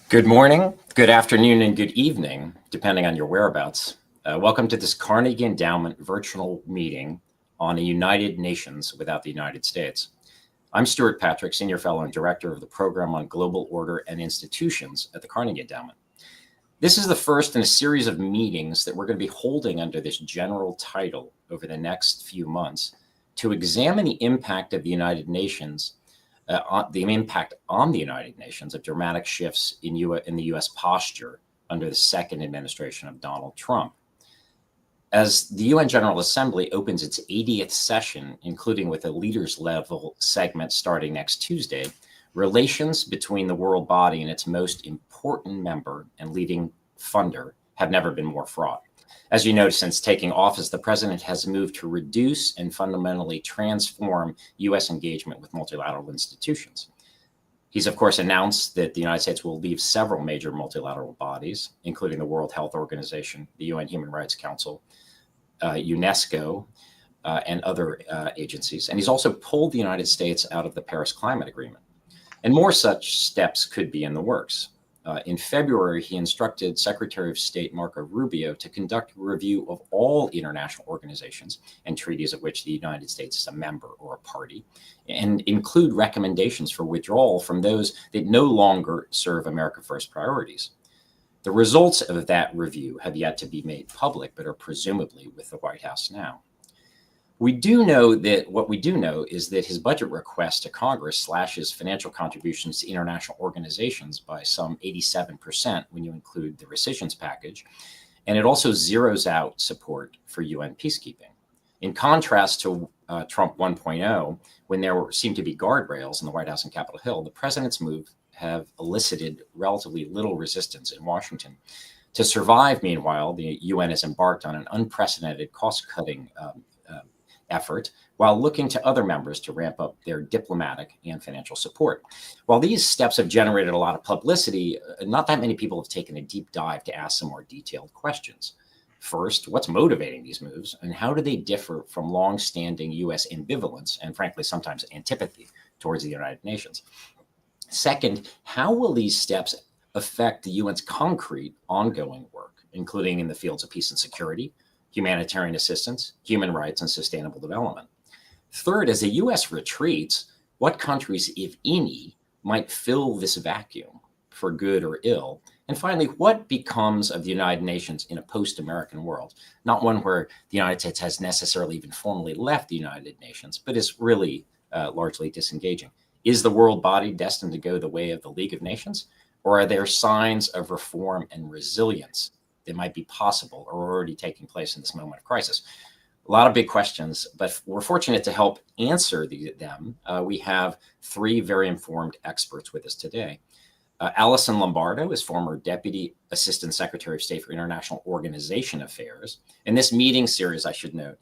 Good morning, good afternoon, and good evening, depending on your whereabouts. Welcome to this Carnegie Endowment virtual meeting on a United Nations without the United States. I'm Stuart Patrick, Senior Fellow and Director of the Program on Global Order and Institutions at the Carnegie Endowment. This is the first in a series of meetings that we're going to be holding under this general title over the next few months to examine the impact of the United Nations the impact on the United Nations of dramatic shifts in the U.S. posture under the second administration of Donald Trump. As the UN General Assembly opens its 80th session, including with a leaders level segment starting next Tuesday, relations between the world body and its most important member and leading funder have never been more fraught. As you know, since taking office, the president has moved to reduce and fundamentally transform U.S. engagement with multilateral institutions. He's, of course, announced that the United States will leave several major multilateral bodies, including the World Health Organization, the UN Human Rights Council, UNESCO, and other agencies. And he's also pulled the United States out of the Paris Climate Agreement. And more such steps could be in the works. In February, he instructed Secretary of State Marco Rubio to conduct a review of all international organizations and treaties of which the United States is a member or a party, and include recommendations for withdrawal from those that no longer serve America First priorities. The results of that review have yet to be made public, but are presumably with the White House now. What we do know is that his budget request to Congress slashes financial contributions to international organizations by some 87% when you include the rescissions package, and it also zeroes out support for UN peacekeeping. In contrast to Trump 1.0, when there seemed to be guardrails in the White House and Capitol Hill, the president's move have elicited relatively little resistance in Washington. To survive, meanwhile, the UN has embarked on an unprecedented cost-cutting effort while looking to other members to ramp up their diplomatic and financial support. While these steps have generated a lot of publicity, not that many people have taken a deep dive to ask some more detailed questions. First, what's motivating these moves, and how do they differ from long-standing U.S. ambivalence and, frankly, sometimes antipathy towards the United Nations? Second, how will these steps affect the UN's concrete ongoing work, including in the fields of peace and security, humanitarian assistance, human rights, and sustainable development? Third, as the U.S. retreats, what countries, if any, might fill this vacuum for good or ill? And finally, what becomes of the United Nations in a post-American world, not one where the United States has necessarily even formally left the United Nations, but is really largely disengaging? Is the world body destined to go the way of the League of Nations, or are there signs of reform and resilience that might be possible or already taking place in this moment of crisis? A lot of big questions, but we're fortunate to help answer them. We have three very informed experts with us today. Alison Lombardo is former Deputy Assistant Secretary of State for International Organization Affairs. And this meeting series, I should note,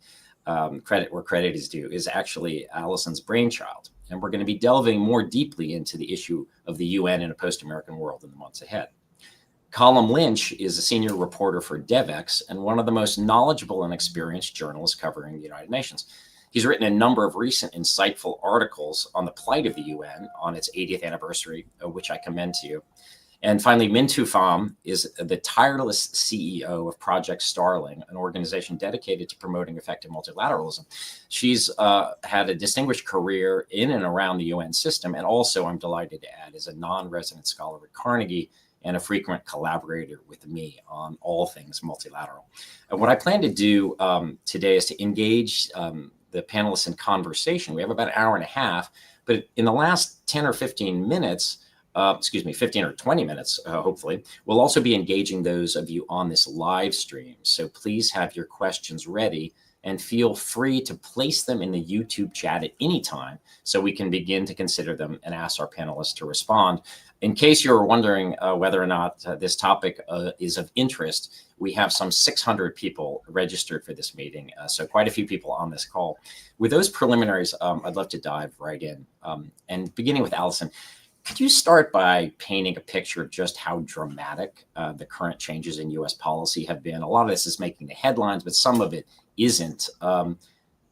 credit where credit is due, is actually Alison's brainchild. And we're going to be delving more deeply into the issue of the UN in a post-American world in the months ahead. Colm Lynch is a senior reporter for DevEx and one of the most knowledgeable and experienced journalists covering the United Nations. He's written a number of recent insightful articles on the plight of the UN on its 80th anniversary, which I commend to you. And finally, Mintu Pham is the tireless CEO of Project Starling, an organization dedicated to promoting effective multilateralism. She's had a distinguished career in and around the UN system, and also, I'm delighted to add, is a non-resident scholar at Carnegie and a frequent collaborator with me on all things multilateral. And what I plan to do today is to engage the panelists in conversation. We have about an hour and a half, but in the last 10 or 15 minutes, 15 or 20 minutes, hopefully, we'll also be engaging those of you on this live stream. So please have your questions ready and feel free to place them in the YouTube chat at any time so we can begin to consider them and ask our panelists to respond. In case you're wondering whether or not this topic is of interest, we have some 600 people registered for this meeting, so quite a few people on this call. With those preliminaries, I'd love to dive right in. And beginning with Alison, could you start by painting a picture of just how dramatic the current changes in U.S. policy have been? A lot of this is making the headlines, but some of it isn't.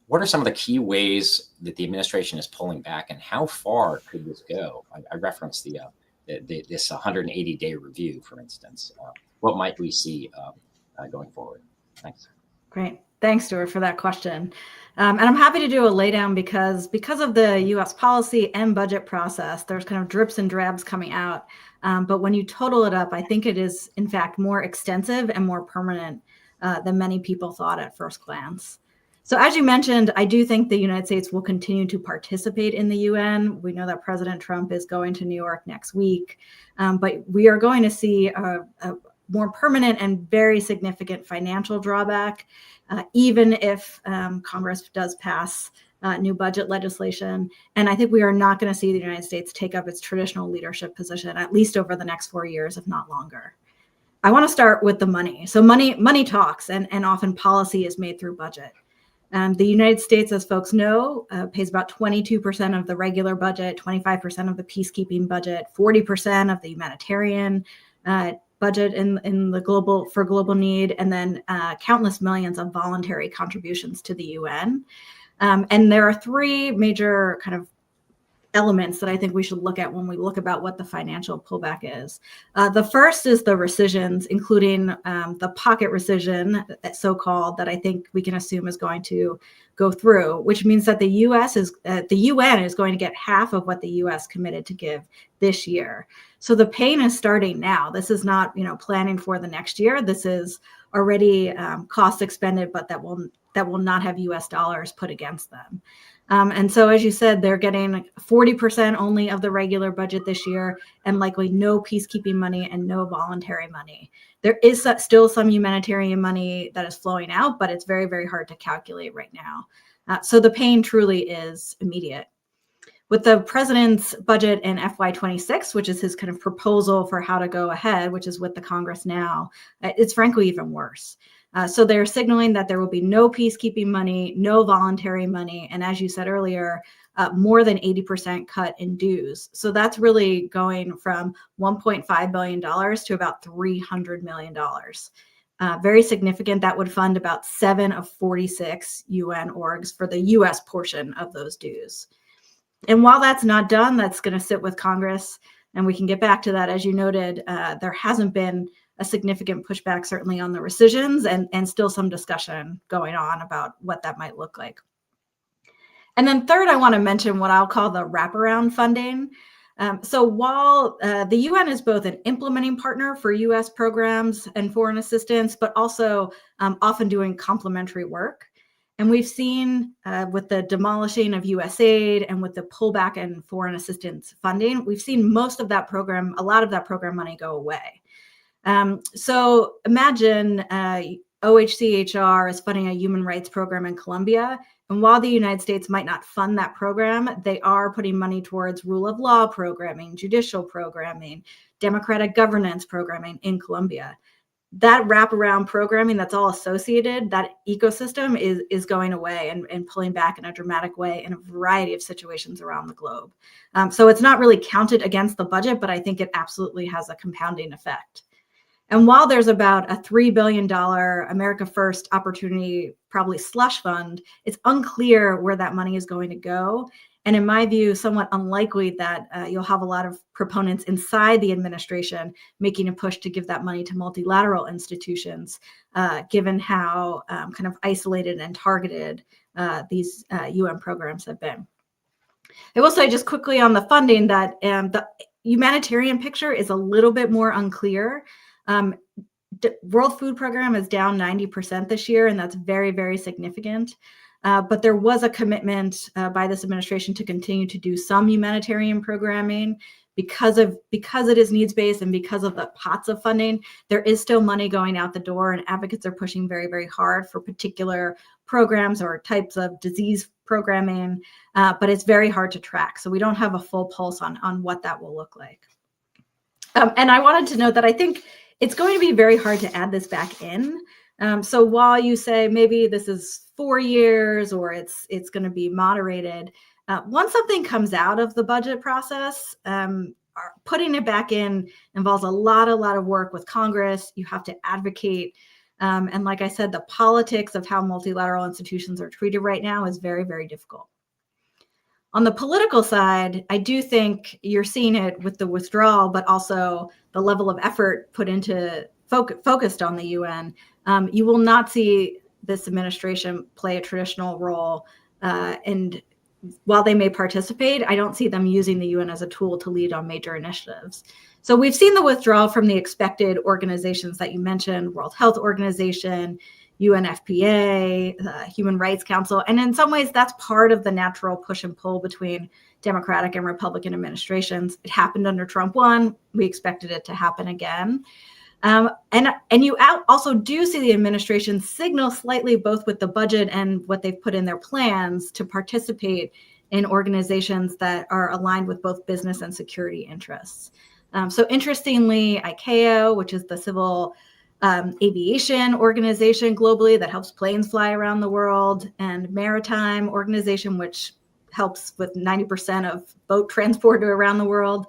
What are some of the key ways that the administration is pulling back, and how far could this go? I referenced the this 180-day review, for instance? What might we see going forward? Thanks. Great. Thanks, Stuart, for that question. And I'm happy to do a laydown because of the U.S. policy and budget process, there's kind of drips and drabs coming out. But when you total it up, I think it is, in fact, more extensive and more permanent than many people thought at first glance. So as you mentioned, I do think the United States will continue to participate in the UN. We know that President Trump is going to New York next week, but we are going to see a more permanent and very significant financial drawback, even if Congress does pass new budget legislation. And I think we are not going to see the United States take up its traditional leadership position, at least over the next 4 years, if not longer. I want to start with the money. So money talks, and often policy is made through budget. The United States, as folks know, pays about 22% of the regular budget, 25% of the peacekeeping budget, 40% of the humanitarian budget in the global need, and then countless millions of voluntary contributions to the UN. And there are three major kind of elements that I think we should look at when we look about what the financial pullback is. The first is the rescissions, including the pocket rescission, so-called, that I think we can assume is going to go through, which means that the UN is going to get half of what the US committed to give this year. So the pain is starting now. This is not, planning for the next year. This is already cost expended, but that will not have US dollars put against them. And so, as you said, they're getting 40% only of the regular budget this year, and likely no peacekeeping money and no voluntary money. There is still some humanitarian money that is flowing out, but it's very, very hard to calculate right now. So the pain truly is immediate. With the president's budget in FY26, which is his kind of proposal for how to go ahead, which is with the Congress now, it's frankly even worse. So they're signaling that there will be no peacekeeping money, no voluntary money, and as you said earlier, more than 80% cut in dues. So that's really going from $1.5 billion to about $300 million. Very significant. That would fund about 7 of 46 UN orgs for the US portion of those dues. And while that's not done, that's going to sit with Congress, and we can get back to that. As you noted, there hasn't been a significant pushback, certainly on the rescissions, and still some discussion going on about what that might look like. And then third, I want to mention what I'll call the wraparound funding. So while the UN is both an implementing partner for US programs and foreign assistance, but also often doing complementary work. And we've seen with the demolishing of USAID and with the pullback in foreign assistance funding, we've seen a lot of that program money go away. So imagine OHCHR is funding a human rights program in Colombia. And while the United States might not fund that program, they are putting money towards rule of law programming, judicial programming, democratic governance programming in Colombia. That wraparound programming that's all associated, that ecosystem is going away and pulling back in a dramatic way in a variety of situations around the globe. So it's not really counted against the budget, but I think it absolutely has a compounding effect. And while there's about a $3 billion America First opportunity, probably slush fund, it's unclear where that money is going to go. And in my view, somewhat unlikely that you'll have a lot of proponents inside the administration making a push to give that money to multilateral institutions, given how kind of isolated and targeted these UN programs have been. I will say just quickly on the funding that the humanitarian picture is a little bit more unclear. World Food Program is down 90% this year, and that's very, very significant. But there was a commitment by this administration to continue to do some humanitarian programming because it is needs-based and because of the pots of funding. There is still money going out the door, and advocates are pushing very, very hard for particular programs or types of disease programming, but it's very hard to track. So we don't have a full pulse on what that will look like. And I wanted to note that I think it's going to be very hard to add this back in. So while you say maybe this is 4 years or it's going to be moderated, once something comes out of the budget process, putting it back in involves a lot of work with Congress. You have to advocate. And like I said, the politics of how multilateral institutions are treated right now is very, very difficult. On the political side, I do think you're seeing it with the withdrawal, but also the level of effort put into focused on the UN. You will not see this administration play a traditional role. And while they may participate, I don't see them using the UN as a tool to lead on major initiatives. So we've seen the withdrawal from the expected organizations that you mentioned, World Health Organization, UNFPA, the Human Rights Council. And in some ways, that's part of the natural push and pull between Democratic and Republican administrations. It happened under Trump 1. We expected it to happen again. And you also do see the administration signal slightly both with the budget and what they've put in their plans to participate in organizations that are aligned with both business and security interests. So interestingly, ICAO, which is the civil aviation organization globally that helps planes fly around the world, and maritime organization, which helps with 90% of boat transport around the world.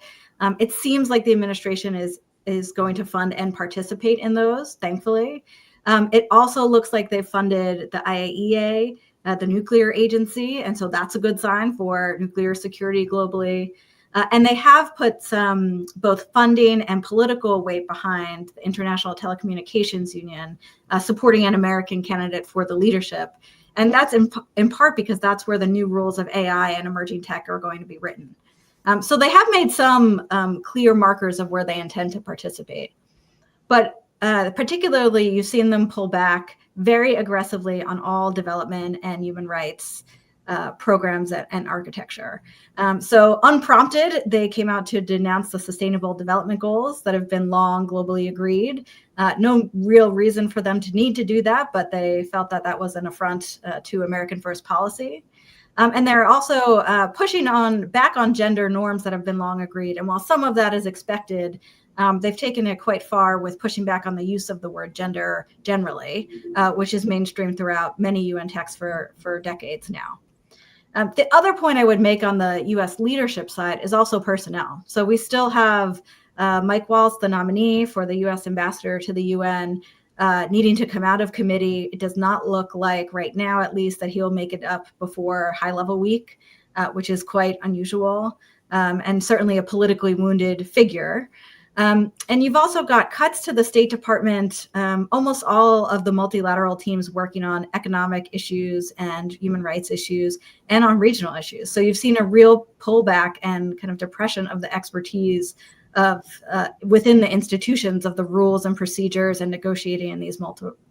It seems like the administration is going to fund and participate in those, thankfully. It also looks like they've funded the IAEA, the nuclear agency, and so that's a good sign for nuclear security globally. And they have put some both funding and political weight behind the International Telecommunications Union, supporting an American candidate for the leadership. And that's in part because that's where the new rules of AI and emerging tech are going to be written. So they have made some clear markers of where they intend to participate. But particularly, you've seen them pull back very aggressively on all development and human rights programs and architecture. So unprompted, they came out to denounce the Sustainable Development Goals that have been long globally agreed. No real reason for them to need to do that, but they felt that that was an affront to American first policy. And they're also pushing back on gender norms that have been long agreed. And while some of that is expected, they've taken it quite far with pushing back on the use of the word gender generally, which is mainstream throughout many UN texts for decades now. The other point I would make on the U.S. leadership side is also personnel. So we still have Mike Waltz, the nominee for the U.S. ambassador to the UN, needing to come out of committee. It does not look like right now, at least, that he'll make it up before high-level week, which is quite unusual, and certainly a politically wounded figure. And you've also got cuts to the State Department, almost all of the multilateral teams working on economic issues and human rights issues and on regional issues. So you've seen a real pullback and kind of depression of the expertise of within the institutions of the rules and procedures and negotiating in these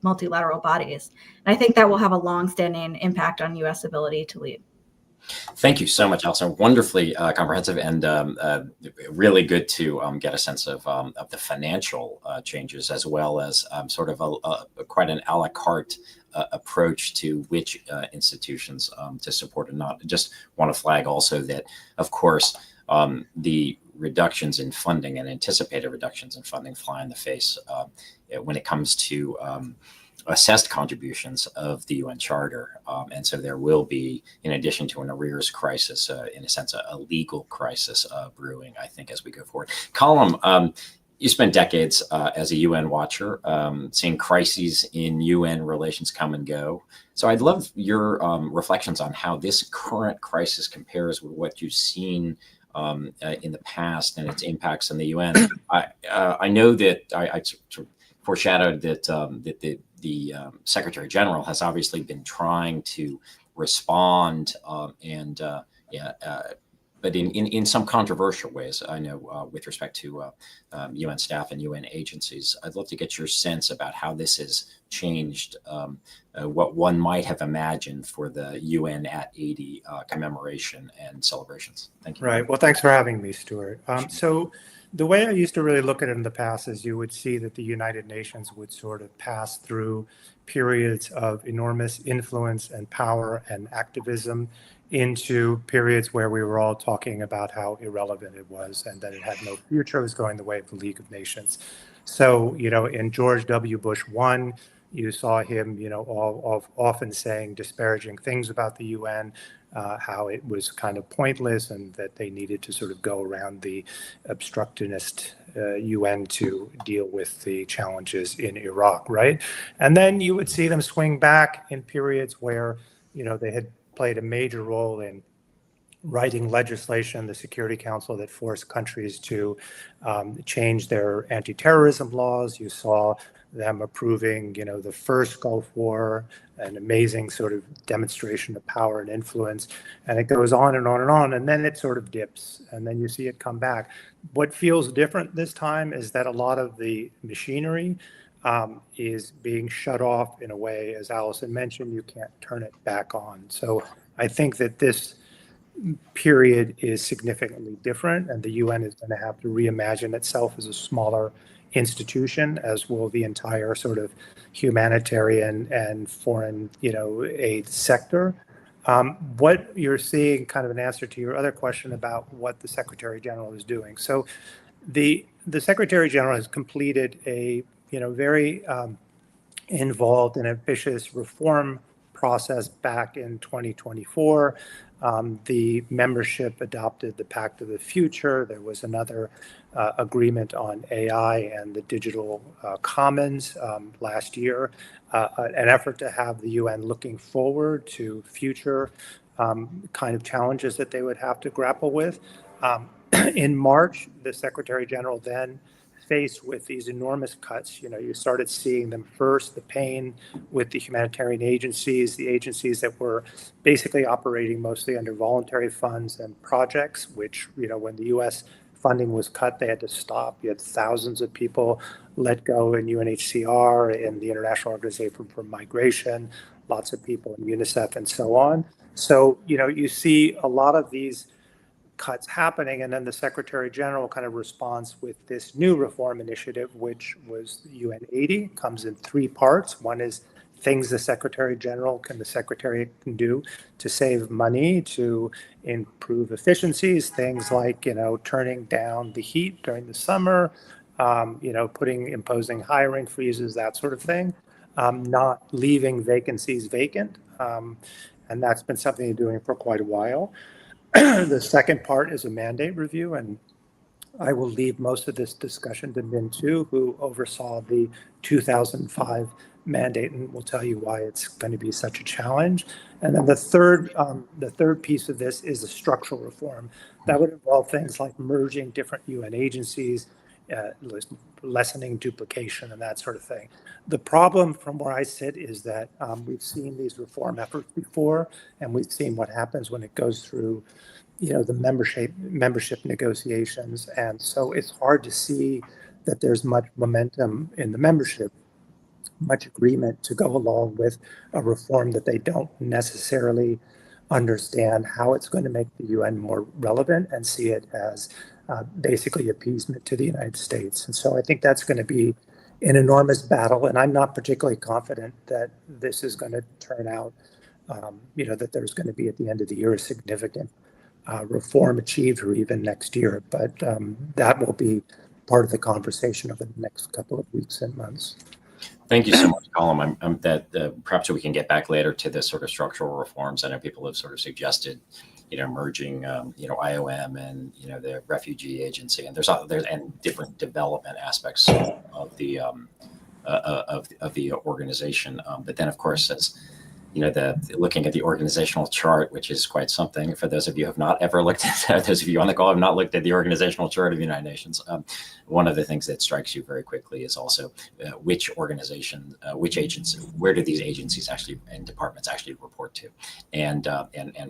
multilateral bodies. And I think that will have a long-standing impact on U.S. ability to lead. Thank you so much, Alison. Wonderfully comprehensive and really good to get a sense of the financial changes, as well as sort of quite an a la carte approach to which institutions to support and not. I just want to flag also that, of course, the reductions in funding and anticipated reductions in funding fly in the face when it comes to assessed contributions of the UN Charter. And so there will be, in addition to an arrears crisis, in a sense, a legal crisis brewing, I think, as we go forward. Colm, you spent decades as a UN watcher, seeing crises in UN relations come and go. So I'd love your reflections on how this current crisis compares with what you've seen in the past and its impacts on the UN. I know that I sort of foreshadowed that the Secretary General has obviously been trying to respond but in some controversial ways, I know, with respect to UN staff and UN agencies. I'd love to get your sense about how this has changed what one might have imagined for the UN at 80 commemoration and celebrations. Thank you. Right. Well, thanks for having me, Stuart. So the way I used to really look at it in the past is you would see that the United Nations would sort of pass through periods of enormous influence and power and activism into periods where we were all talking about how irrelevant it was and that it had no future. It was going the way of the League of Nations. So, in George W. Bush 1, you saw him, often saying disparaging things about the UN, how it was kind of pointless and that they needed to sort of go around the obstructionist UN to deal with the challenges in Iraq, right? And then you would see them swing back in periods where, they had played a major role in writing legislation, the Security Council, that forced countries to change their anti-terrorism laws. You saw them approving, the first Gulf War, an amazing sort of demonstration of power and influence. And it goes on and on and on, and then it sort of dips, and then you see it come back. What feels different this time is that a lot of the machinery is being shut off in a way, as Allison mentioned, you can't turn it back on. So I think that this period is significantly different, and the UN is going to have to reimagine itself as a smaller institution, as will the entire sort of humanitarian and foreign, aid sector. What you're seeing, kind of an answer to your other question about what the Secretary General is doing. So, the Secretary General has completed a very involved and ambitious reform process back in 2024. The membership adopted the Pact of the Future. There was another agreement on AI and the digital commons last year, an effort to have the UN looking forward to future kind of challenges that they would have to grapple with. In March, the Secretary General then faced with these enormous cuts. You started seeing them first, the pain with the humanitarian agencies, the agencies that were basically operating mostly under voluntary funds and projects, which, when the US funding was cut, they had to stop. You had thousands of people let go in UNHCR, in the International Organization for Migration, lots of people in UNICEF and so on. So, you see a lot of these cuts happening, and then the Secretary General kind of responds with this new reform initiative, which was UN 80, comes in three parts. One is things the Secretary can do to save money, to improve efficiencies, things like, turning down the heat during the summer, imposing hiring freezes, that sort of thing, not leaving vacancies vacant. And that's been something they're doing for quite a while. The second part is a mandate review, and I will leave most of this discussion to Min Tu, who oversaw the 2005 mandate, and will tell you why it's going to be such a challenge. And then the third piece of this is a structural reform that would involve things like merging different UN agencies, lessening duplication, and that sort of thing. The problem from where I sit is that we've seen these reform efforts before, and we've seen what happens when it goes through the membership negotiations. And so it's hard to see that there's much momentum in the membership, much agreement to go along with a reform that they don't necessarily understand how it's going to make the UN more relevant and see it as basically appeasement to the United States. And so I think that's going to be an enormous battle. And I'm not particularly confident that this is going to turn out, that there's going to be at the end of the year a significant reform achieved, or even next year. But that will be part of the conversation over the next couple of weeks and months. Thank you so much, Colin. Perhaps we can get back later to the sort of structural reforms. I know people have sort of suggested, merging, IOM and the refugee agency, and there's and different development aspects of the organization. But then, of course, as looking at the organizational chart, which is quite something for those of you who have not ever looked at, those of you on the call have not looked at the organizational chart of the United Nations. One of the things that strikes you very quickly is also which organization, which agency, where do these agencies actually and departments actually report to, and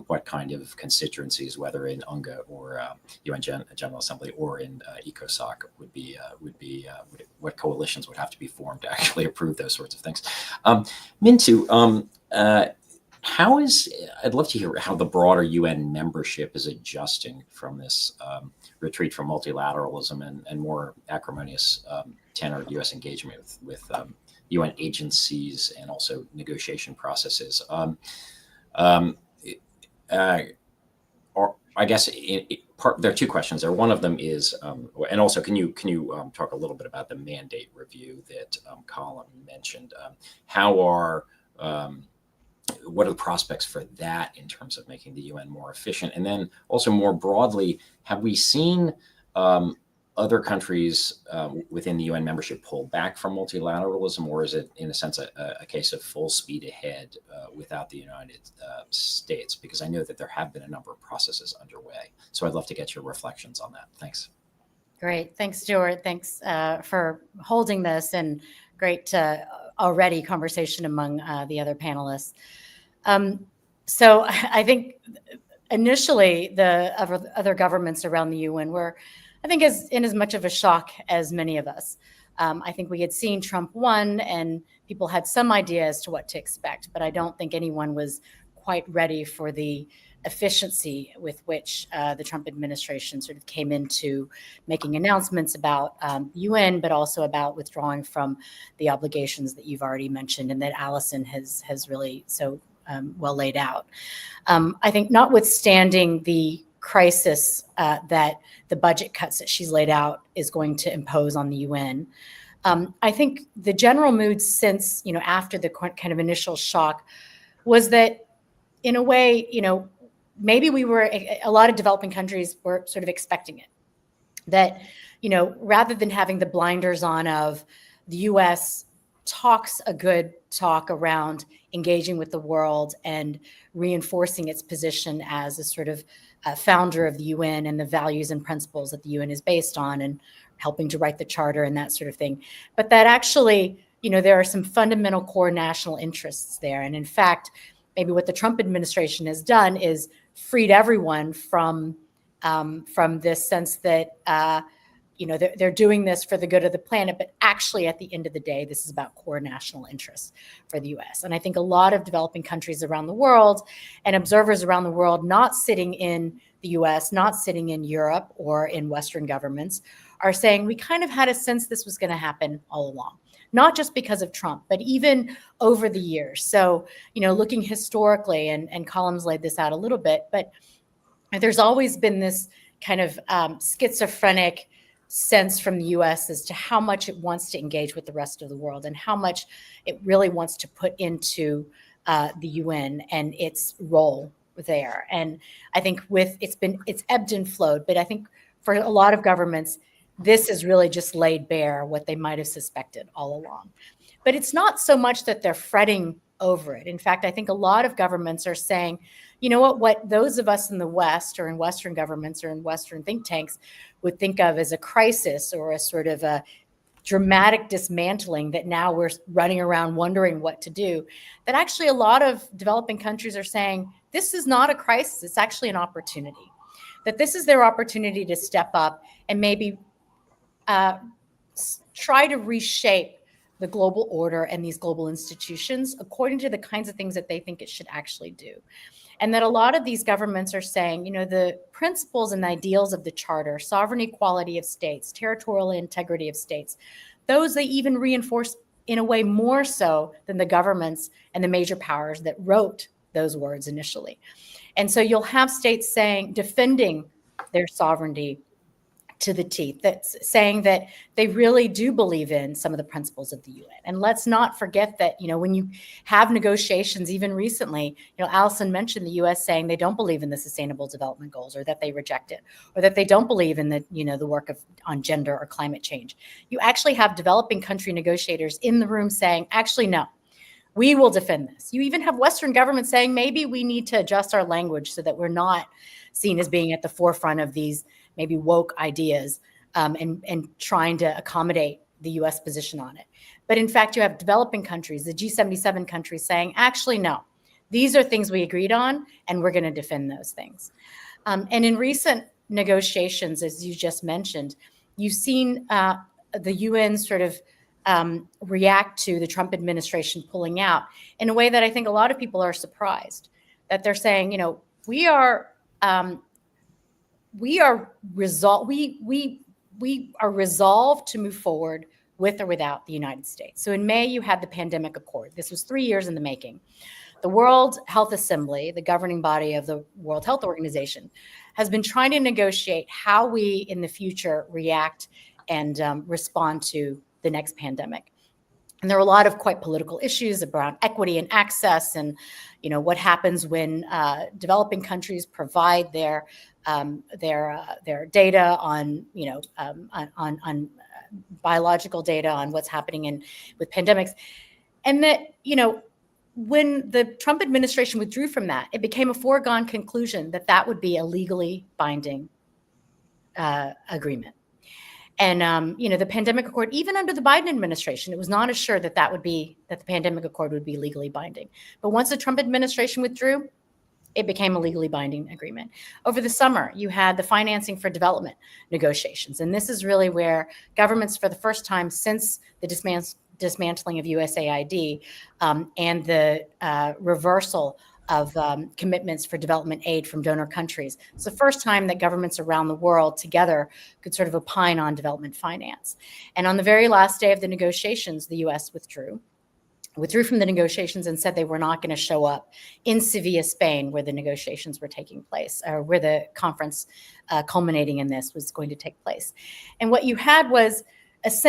what kind of constituencies, whether in UNGA or UN General Assembly or in ECOSOC, would be what coalitions would have to be formed to actually approve those sorts of things. Min Tu, I'd love to hear how the broader UN membership is adjusting from this retreat from multilateralism and more acrimonious tenor of U.S. engagement with UN agencies and also negotiation processes. I guess there are two questions there. One of them is, and also can you talk a little bit about the mandate review that Colin mentioned? What are the prospects for that in terms of making the UN more efficient? And then also more broadly, have we seen other countries within the UN membership pull back from multilateralism, or is it, in a sense, a case of full speed ahead without the United States? Because I know that there have been a number of processes underway. So I'd love to get your reflections on that. Thanks. Great. Thanks, Stuart. Thanks for holding this, and great already conversation among the other panelists. So I think initially the other governments around the UN were, I think, in as much of a shock as many of us. I think we had seen Trump won and people had some idea as to what to expect, but I don't think anyone was quite ready for the efficiency with which the Trump administration sort of came into making announcements about the UN, but also about withdrawing from the obligations that you've already mentioned and that Allison has really so well laid out. I think notwithstanding the crisis that the budget cuts that she's laid out is going to impose on the UN, I think the general mood since, after the kind of initial shock was that, in a way, maybe a lot of developing countries were sort of expecting it. That, rather than having the blinders on of the US talks a good talk around engaging with the world and reinforcing its position as a sort of founder of the UN and the values and principles that the UN is based on, and helping to write the charter and that sort of thing. But that actually, there are some fundamental core national interests there. And in fact, maybe what the Trump administration has done is freed everyone from this sense that, they're doing this for the good of the planet, but actually at the end of the day, this is about core national interests for the US. And I think a lot of developing countries around the world and observers around the world, not sitting in the US, not sitting in Europe or in Western governments, are saying we kind of had a sense this was going to happen all along. Not just because of Trump, but even over the years. So, looking historically, and Columns laid this out a little bit, but there's always been this kind of schizophrenic sense from the US as to how much it wants to engage with the rest of the world and how much it really wants to put into the UN and its role there. And I think it's ebbed and flowed, but I think for a lot of governments, this has really just laid bare what they might have suspected all along. But it's not so much that they're fretting over it. In fact, I think a lot of governments are saying, what those of us in the West or in Western governments or in Western think tanks would think of as a crisis or a sort of a dramatic dismantling that now we're running around wondering what to do, that actually a lot of developing countries are saying, this is not a crisis, it's actually an opportunity. That this is their opportunity to step up and maybe try to reshape the global order and these global institutions according to the kinds of things that they think it should actually do. And that a lot of these governments are saying, the principles and ideals of the charter, sovereign equality of states, territorial integrity of states, those they even reinforce in a way more so than the governments and the major powers that wrote those words initially. And so you'll have states defending their sovereignty to the teeth, that's saying that they really do believe in some of the principles of the UN. And let's not forget that, when you have negotiations, even recently, Allison mentioned the US saying they don't believe in the Sustainable Development Goals, or that they reject it, or that they don't believe in the work on gender or climate change. You actually have developing country negotiators in the room saying, actually, no, we will defend this. You even have Western governments saying maybe we need to adjust our language so that we're not seen as being at the forefront of these maybe woke ideas and trying to accommodate the US position on it. But in fact, you have developing countries, the G77 countries saying, actually, no, these are things we agreed on and we're going to defend those things. And in recent negotiations, as you just mentioned, you've seen the UN sort of react to the Trump administration pulling out in a way that I think a lot of people are surprised, that they're saying, we are resolved to move forward with or without the United States. So in May, you had the pandemic accord. This was 3 years in the making. The World Health Assembly, the governing body of the World Health Organization, has been trying to negotiate how we in the future react and respond to the next pandemic. And there are a lot of quite political issues around equity and access, and what happens when developing countries provide their data on on biological data on what's happening with pandemics, and that when the Trump administration withdrew from that, it became a foregone conclusion that that would be a legally binding agreement. And, the pandemic accord, even under the Biden administration, it was not assured that the pandemic accord would be legally binding. But once the Trump administration withdrew, it became a legally binding agreement. Over the summer, you had the financing for development negotiations. And this is really where governments, for the first time since the dismantling of USAID and the reversal of commitments for development aid from donor countries. It's the first time that governments around the world together could sort of opine on development finance. And on the very last day of the negotiations, the US withdrew from the negotiations and said they were not going to show up in Sevilla, Spain, where the negotiations were taking place, or where the conference culminating in this was going to take place. And what you had was,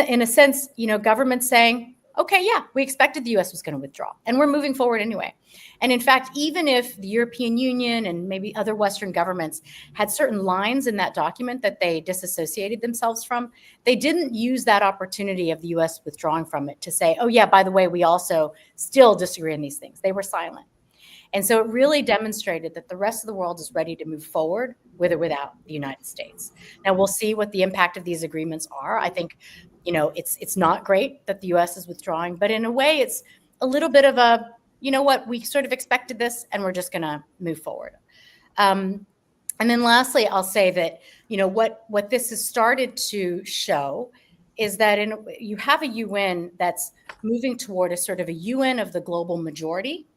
in a sense, governments saying, okay, yeah, we expected the US was going to withdraw, and we're moving forward anyway. And in fact, even if the European Union and maybe other Western governments had certain lines in that document that they disassociated themselves from, they didn't use that opportunity of the US withdrawing from it to say, oh yeah, by the way, we also still disagree on these things. They were silent. And so it really demonstrated that the rest of the world is ready to move forward with or without the United States. Now we'll see what the impact of these agreements are. I think, it's not great that the US is withdrawing, but in a way it's a little bit of a, we sort of expected this and we're just going to move forward. And then lastly, I'll say that, what this has started to show is that you have a UN that's moving toward a sort of a UN of the global majority,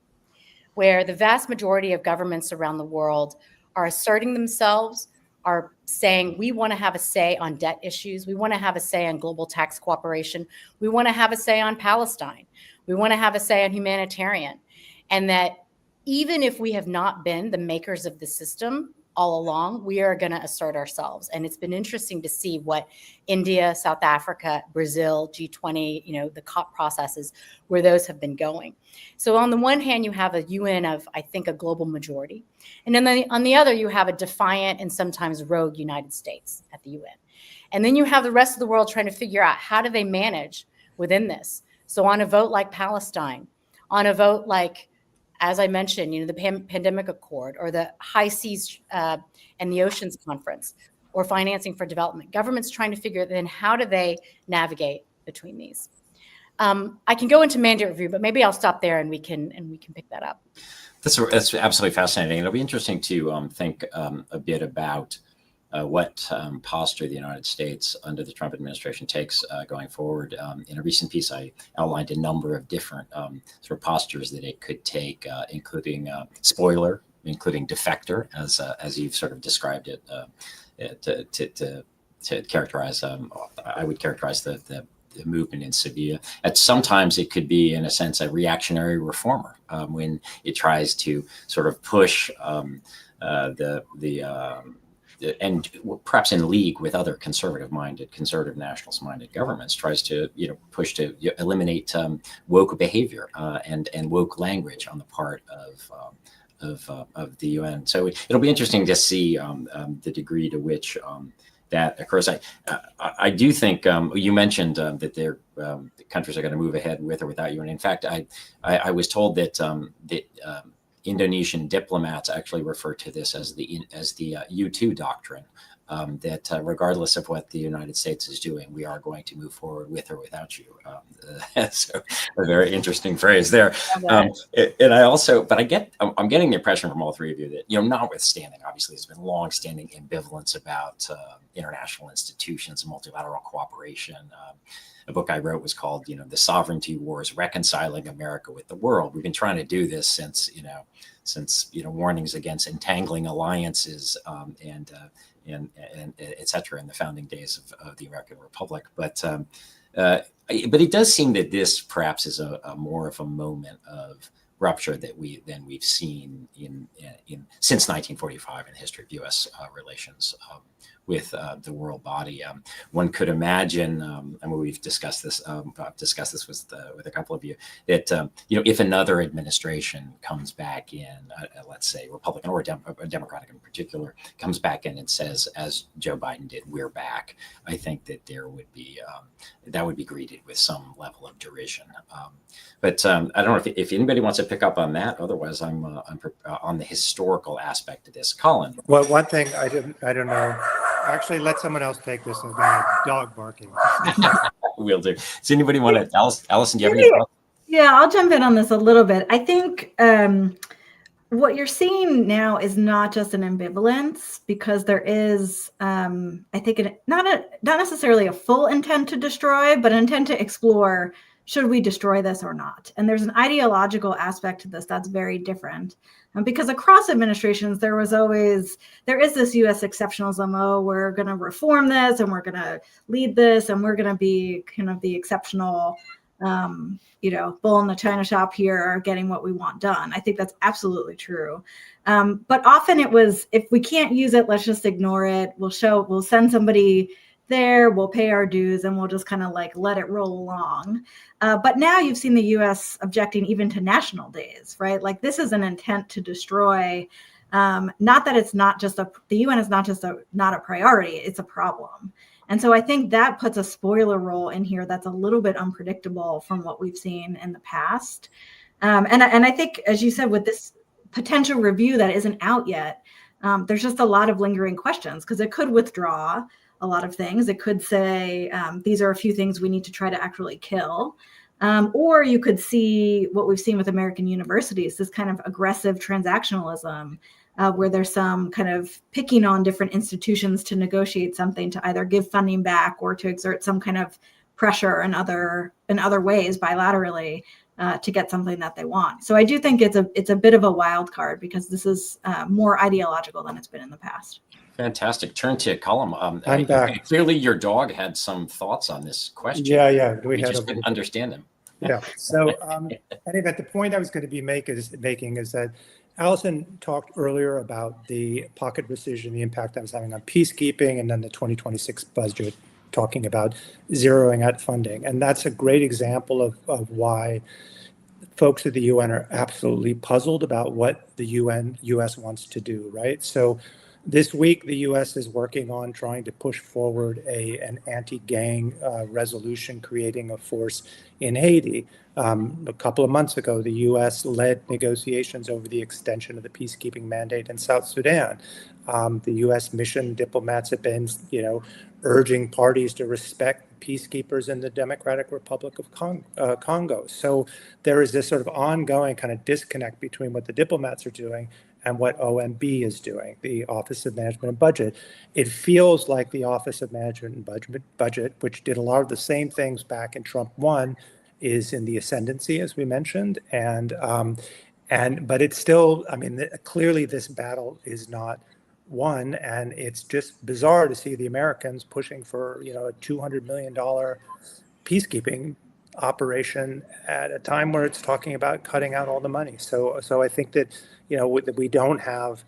where the vast majority of governments around the world are asserting themselves, are saying, we want to have a say on debt issues. We want to have a say on global tax cooperation. We want to have a say on Palestine. We want to have a say on humanitarian. And that even if we have not been the makers of the system all along, we are going to assert ourselves. And it's been interesting to see what India, South Africa, Brazil, G20, the COP processes, where those have been going. So on the one hand, you have a UN of, I think, a global majority. And then on the other, you have a defiant and sometimes rogue United States at the UN. And then you have the rest of the world trying to figure out, how do they manage within this? So on a vote like Palestine, on a vote like, as I mentioned, the pandemic accord, or the high seas and the oceans conference, or financing for development, governments trying to figure then how do they navigate between these. I can go into mandate review, but maybe I'll stop there and we can pick that up. That's absolutely fascinating. It'll be interesting to think a bit about what posture the United States under the Trump administration takes going forward. In a recent piece, I outlined a number of different sort of postures that it could take, including spoiler, including defector, as you've sort of described it, to characterize. I would characterize the movement in Sevilla. At sometimes it could be, in a sense, a reactionary reformer when it tries to sort of push and perhaps in league with other conservative nationalist-minded governments, tries to push to eliminate woke behavior and woke language on the part of the UN. So it'll be interesting to see the degree to which that occurs. I do think you mentioned that the countries are going to move ahead with or without UN. In fact, I was told that Indonesian diplomats actually refer to this as the U2 doctrine, that regardless of what the United States is doing, we are going to move forward with or without you. So a very interesting phrase there. And I'm getting the impression from all three of you that, notwithstanding, obviously, there's been long-standing ambivalence about international institutions and multilateral cooperation. A book I wrote was called, The Sovereignty Wars: Reconciling America with the World. We've been trying to do this since warnings against entangling alliances and et cetera in the founding days of the American Republic. But it does seem that this perhaps is a more of a moment of rupture than we've seen in since 1945 in the history of U.S. relations with the world body. One could imagine, I mean, we've discussed this. I've discussed this with a couple of you. That if another administration comes back in, let's say Republican or Democratic in particular, comes back in and says, as Joe Biden did, "We're back," I think that there would be that would be greeted with some level of derision. But I don't know if anybody wants to pick up on that. Otherwise, I'm on the historical aspect of this. Colin. Well, one thing I don't know. Actually, let someone else take this. I've got a dog barking. Will do. Does anybody want to? Allison, do you have any thoughts? Yeah, I'll jump in on this a little bit. I think what you're seeing now is not just an ambivalence, because there is, I think, not necessarily a full intent to destroy, but an intent to explore, should we destroy this or not? And there's an ideological aspect to this that's very different. Because across administrations, there is this U.S. exceptionalism. Oh, we're going to reform this, and we're going to lead this, and we're going to be kind of the exceptional bull in the china shop here, getting what we want done. I think that's absolutely true. But often it was, if we can't use it, let's just ignore it. We'll send somebody there, we'll pay our dues, and we'll just kind of like let it roll along. But now you've seen the US objecting even to national days, right? Like, this is an intent to destroy. Not that it's not just the UN is not just not a priority, it's a problem. And so I think that puts a spoiler role in here that's a little bit unpredictable from what we've seen in the past. And I think, as you said, with this potential review that isn't out yet, there's just a lot of lingering questions, because it could withdraw a lot of things. It could say, these are a few things we need to try to actually kill. Or you could see what we've seen with American universities, this kind of aggressive transactionalism, where there's some kind of picking on different institutions to negotiate something, to either give funding back or to exert some kind of pressure in other ways bilaterally to get something that they want. So I do think it's a bit of a wild card, because this is more ideological than it's been in the past. Fantastic. Turn to Colin. I'm back. Clearly, your dog had some thoughts on this question. Yeah. We just didn't understand them. Yeah. So, anyway, the point I was going to be making is that Allison talked earlier about the pocket precision, the impact that was having on peacekeeping, and then the 2026 budget talking about zeroing out funding. And that's a great example of why folks at the UN are absolutely puzzled about what the US wants to do, right? So this week, the U.S. is working on trying to push forward an anti-gang resolution, creating a force in Haiti. A couple of months ago, the U.S. led negotiations over the extension of the peacekeeping mandate in South Sudan. The U.S. mission diplomats have been, urging parties to respect peacekeepers in the Democratic Republic of Congo. So there is this sort of ongoing kind of disconnect between what the diplomats are doing and what OMB is doing, the Office of Management and Budget. It feels like the Office of Management and Budget, which did a lot of the same things back in Trump 1, is in the ascendancy, as we mentioned. But it's still, clearly this battle is not won, and it's just bizarre to see the Americans pushing for, a $200 million peacekeeping operation at a time where it's talking about cutting out all the money. So I think that, we don't have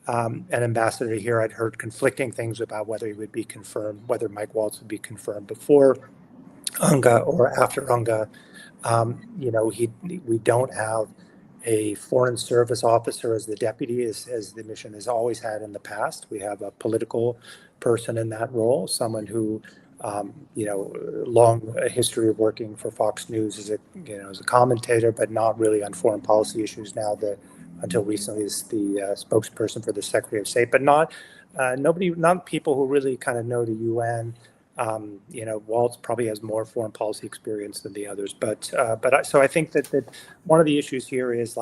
an ambassador here. I'd heard conflicting things about whether he would be confirmed, whether Mike Waltz would be confirmed before UNGA or after UNGA. We don't have a foreign service officer as the deputy, as the mission has always had in the past. We have a political person in that role, someone who long history of working for Fox News as a commentator, but not really on foreign policy issues. Now, until recently, is the spokesperson for the Secretary of State, but not people who really kind of know the UN. Waltz probably has more foreign policy experience than the others, so I think that one of the issues here is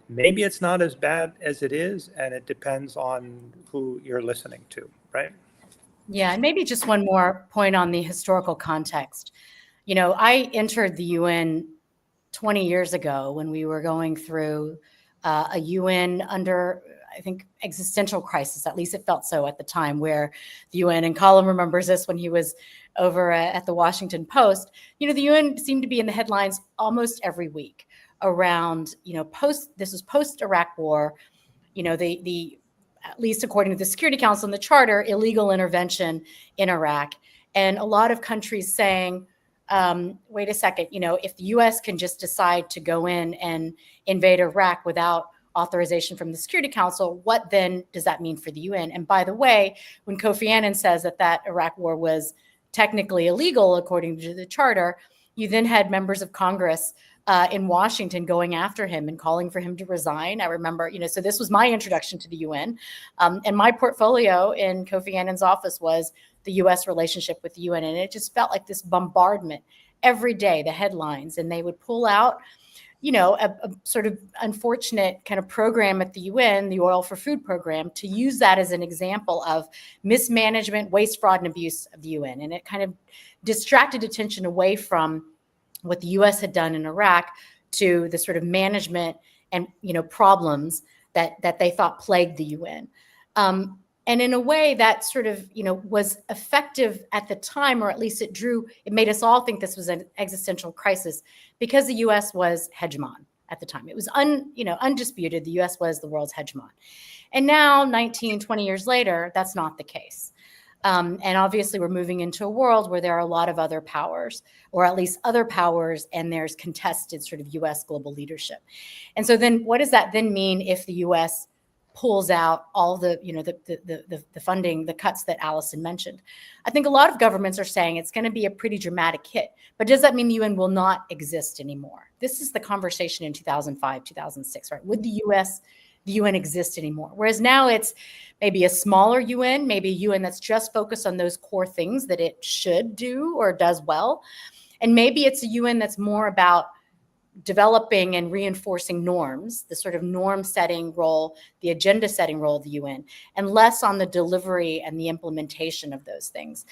maybe it's not as bad as it is, and it depends on who you're listening to, right? Yeah, and maybe just one more point on the historical context. I entered the UN 20 years ago when we were going through a UN under, I think, existential crisis. At least it felt so at the time, where the UN, and Colin remembers this when he was over at the Washington Post, the UN seemed to be in the headlines almost every week around, this was post-Iraq war, the at least according to the Security Council and the Charter, illegal intervention in Iraq. And a lot of countries saying, wait a second, if the US can just decide to go in and invade Iraq without authorization from the Security Council, what then does that mean for the UN? And by the way, when Kofi Annan says that Iraq war was technically illegal according to the Charter, you then had members of Congress in Washington going after him and calling for him to resign. I remember, so this was my introduction to the UN. And my portfolio in Kofi Annan's office was the US relationship with the UN. And it just felt like this bombardment every day, the headlines, and they would pull out, a sort of unfortunate kind of program at the UN, the Oil for Food program, to use that as an example of mismanagement, waste, fraud, and abuse of the UN. And it kind of distracted attention away from what the US had done in Iraq to the sort of management and, problems that they thought plagued the UN. And in a way that sort of, was effective at the time, or at least it made us all think this was an existential crisis because the US was hegemon at the time. It was undisputed. The US was the world's hegemon. And now 19, 20 years later, that's not the case. And obviously we're moving into a world where there are a lot of other powers, or at least other powers, and there's contested sort of US global leadership. And so then what does that then mean if the US pulls out all the funding, the cuts that Allison mentioned? I think a lot of governments are saying it's going to be a pretty dramatic hit, but does that mean the UN will not exist anymore? This is the conversation in 2005, 2006, right? Would the UN exist anymore? Whereas now it's maybe a smaller UN, maybe a UN that's just focused on those core things that it should do or does well. And maybe it's a UN that's more about developing and reinforcing norms, the sort of norm setting role, the agenda setting role of the UN, and less on the delivery and the implementation of those things,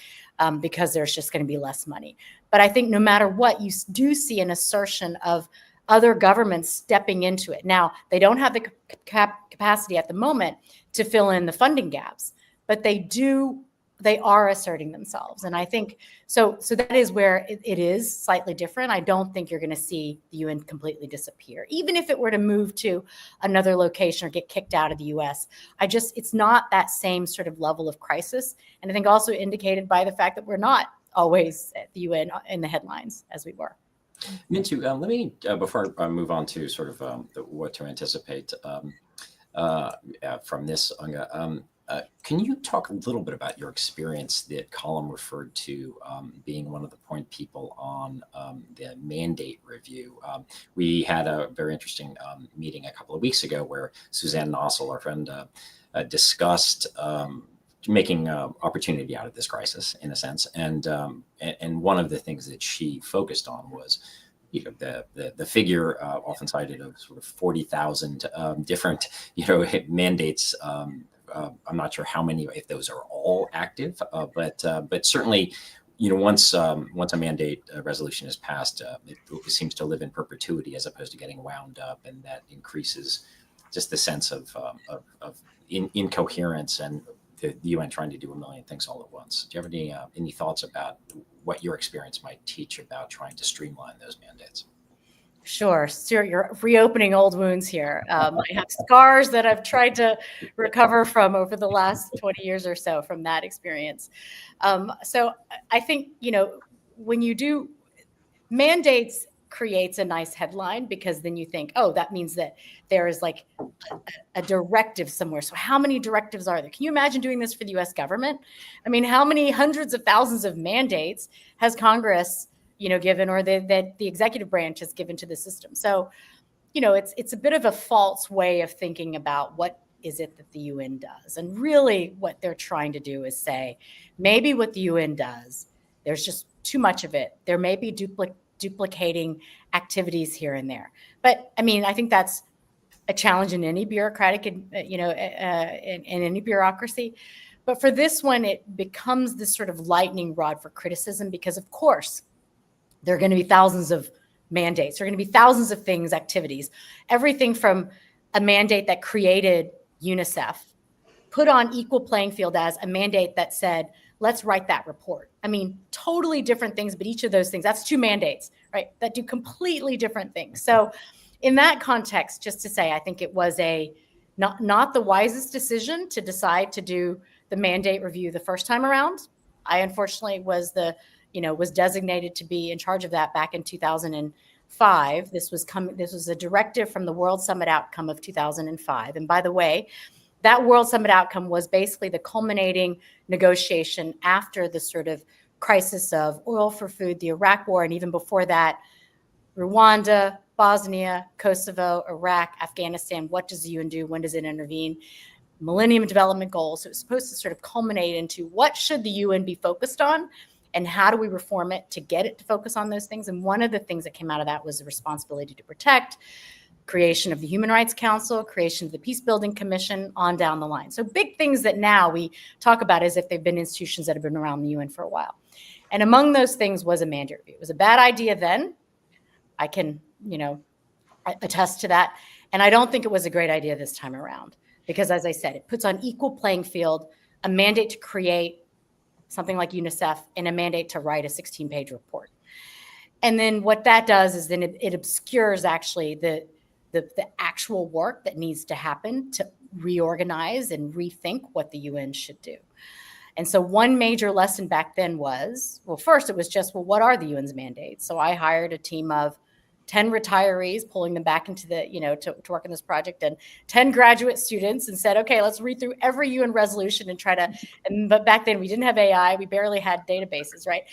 because there's just going to be less money. But I think no matter what, you do see an assertion of other governments stepping into it. Now, they don't have the capacity at the moment to fill in the funding gaps, but they are asserting themselves. And I think, so that is where it is slightly different. I don't think you're going to see the UN completely disappear, even if it were to move to another location or get kicked out of the US. It's not that same sort of level of crisis. And I think also indicated by the fact that we're not always at the UN in the headlines as we were. Mintu, let me, before I move on to sort of what to anticipate from this, Unga, can you talk a little bit about your experience that Colin referred to being one of the point people on the mandate review? We had a very interesting meeting a couple of weeks ago where Suzanne Nossel, our friend, discussed making opportunity out of this crisis, in a sense. And one of the things that she focused on was the figure often cited of sort of 40,000 different mandates. I'm not sure how many, if those are all active, but certainly, once a mandate resolution is passed, it seems to live in perpetuity as opposed to getting wound up, and that increases just the sense of incoherence and the UN trying to do a million things all at once. Do you have any thoughts about what your experience might teach about trying to streamline those mandates? Sure, Stuart, you're reopening old wounds here. I have scars that I've tried to recover from over the last 20 years or so from that experience. So I think, when you do mandates, creates a nice headline, because then you think, oh, that means that there is like a directive somewhere. So how many directives are there? Can you imagine doing this for the US government? I mean, how many hundreds of thousands of mandates has Congress given, or that the executive branch has given to the system? So, it's a bit of a false way of thinking about what is it that the UN does. And really what they're trying to do is say, maybe what the UN does, there's just too much of it. There may be duplicating activities here and there. But I mean, I think that's a challenge in any bureaucratic, in any bureaucracy. But for this one, it becomes this sort of lightning rod for criticism, because of course, there are going to be thousands of mandates. There are going to be thousands of things, activities, everything from a mandate that created UNICEF, put on equal playing field as a mandate that said, let's write that report. I mean, totally different things, but each of those things, that's two mandates, right? That do completely different things. So in that context, just to say, I think it was a not the wisest decision to decide to do the mandate review the first time around. I unfortunately was designated to be in charge of that back in 2005. This was a directive from the World Summit outcome of 2005. And by the way, that World Summit outcome was basically the culminating negotiation after the sort of crisis of oil for food, the Iraq War, and even before that, Rwanda, Bosnia, Kosovo, Iraq, Afghanistan. What does the UN do? When does it intervene? Millennium Development Goals. So it's supposed to sort of culminate into what should the UN be focused on and how do we reform it to get it to focus on those things. And one of the things that came out of that was the responsibility to protect, creation of the Human Rights Council, creation of the Peace Building Commission, on down the line. So big things that now we talk about as if they've been institutions that have been around the UN for a while. And among those things was a mandate review. It was a bad idea then. I can, attest to that. And I don't think it was a great idea this time around because, as I said, it puts on equal playing field a mandate to create something like UNICEF and a mandate to write a 16-page report. And then what that does is then it obscures actually the actual work that needs to happen to reorganize and rethink what the UN should do. And so one major lesson back then was, well, first it was just, well, what are the UN's mandates? So I hired a team of 10 retirees, pulling them back into the, to work on this project, and 10 graduate students, and said, okay, let's read through every UN resolution and but back then we didn't have AI, we barely had databases, right?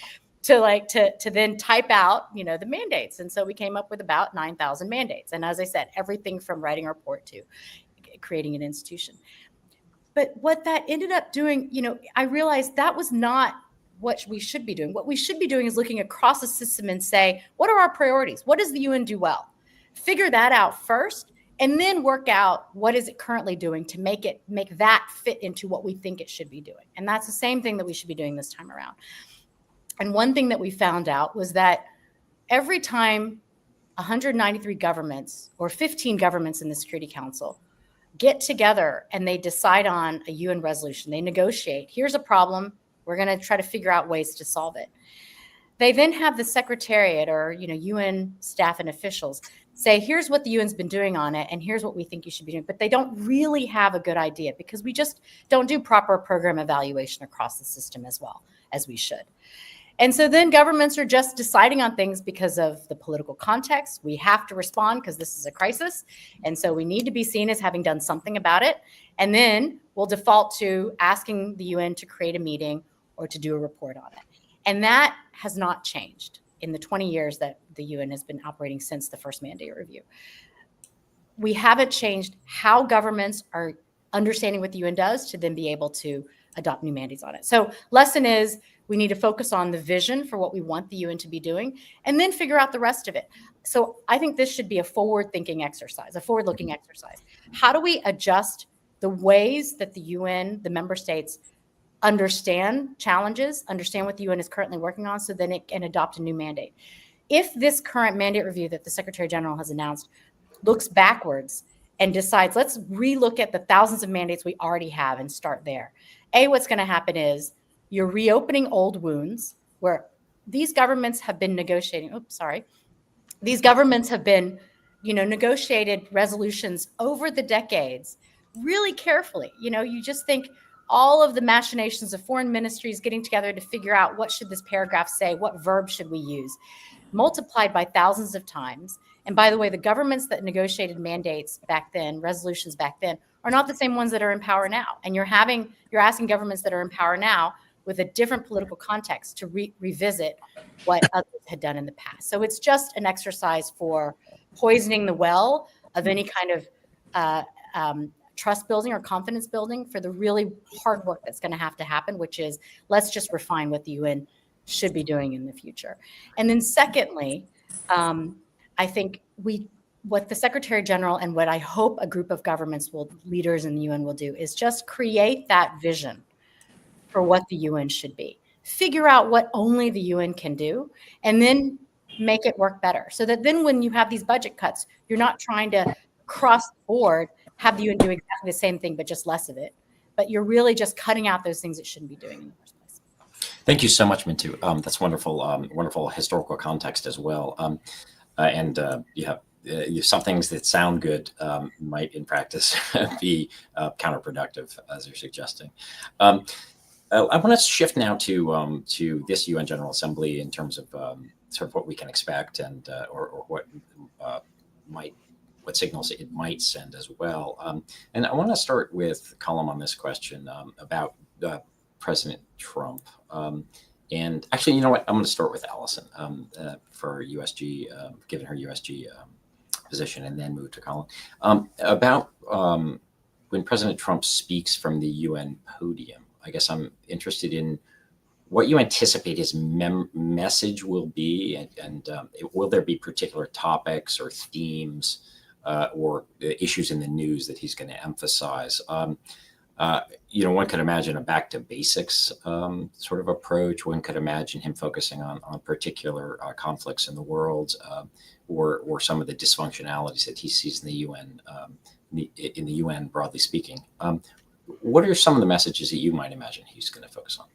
To then type out, the mandates. And so we came up with about 9,000 mandates. And as I said, everything from writing a report to creating an institution. But what that ended up doing, I realized that was not what we should be doing. What we should be doing is looking across the system and say, what are our priorities? What does the UN do well? Figure that out first, and then work out what is it currently doing to make that fit into what we think it should be doing. And that's the same thing that we should be doing this time around. And one thing that we found out was that every time 193 governments or 15 governments in the Security Council get together and they decide on a UN resolution, they negotiate, here's a problem, we're going to try to figure out ways to solve it. They then have the secretariat or, UN staff and officials say, here's what the UN's been doing on it, and here's what we think you should be doing. But they don't really have a good idea because we just don't do proper program evaluation across the system as well as we should. And so then governments are just deciding on things because of the political context. We have to respond because this is a crisis. And so we need to be seen as having done something about it. And then we'll default to asking the UN to create a meeting or to do a report on it. And that has not changed in the 20 years that the UN has been operating since the first mandate review. We haven't changed how governments are understanding what the UN does to then be able to adopt new mandates on it. So lesson is we need to focus on the vision for what we want the UN to be doing and then figure out the rest of it. So I think this should be a forward-thinking exercise, a forward-looking exercise. How do we adjust the ways that the UN, the member states, understand challenges, understand what the UN is currently working on so then it can adopt a new mandate? If this current mandate review that the Secretary General has announced looks backwards and decides, let's relook at the thousands of mandates we already have and start there. What's going to happen is you're reopening old wounds where these governments have been negotiating. These governments have been, negotiated resolutions over the decades really carefully. You just think all of the machinations of foreign ministries getting together to figure out what should this paragraph say, what verb should we use, multiplied by thousands of times. And by the way, the governments that negotiated mandates back then, resolutions back then, are not the same ones that are in power now. And you're asking governments that are in power now with a different political context to revisit what others had done in the past. So it's just an exercise for poisoning the well of any kind of trust building or confidence building for the really hard work that's going to have to happen, which is let's just refine what the UN should be doing in the future. And then secondly, I think what the Secretary General and what I hope a group of leaders in the UN will do is just create that vision for what the UN should be. Figure out what only the UN can do, and then make it work better. So that then when you have these budget cuts, you're not trying to cross the board, have the UN do exactly the same thing, but just less of it. But you're really just cutting out those things it shouldn't be doing in the first place. Thank you so much, Mintu. That's wonderful, wonderful historical context as well. And you have some things that sound good might in practice be counterproductive, as you're suggesting. I want to shift now to this UN General Assembly in terms of sort of what we can expect and or what what signals it might send as well. And I want to start with Colm on this question about President Trump. And actually, you know what? I'm going to start with Allison for USG, given her USG position, and then move to Colm. About when President Trump speaks from the UN podium, I guess I'm interested in what you anticipate his message will be, and will there be particular topics or themes or issues in the news that he's going to emphasize? One could imagine a back to basics sort of approach. One could imagine him focusing on particular conflicts in the world or some of the dysfunctionalities that he sees in the UN, in the UN broadly speaking. What are some of the messages that you might imagine he's going to focus on?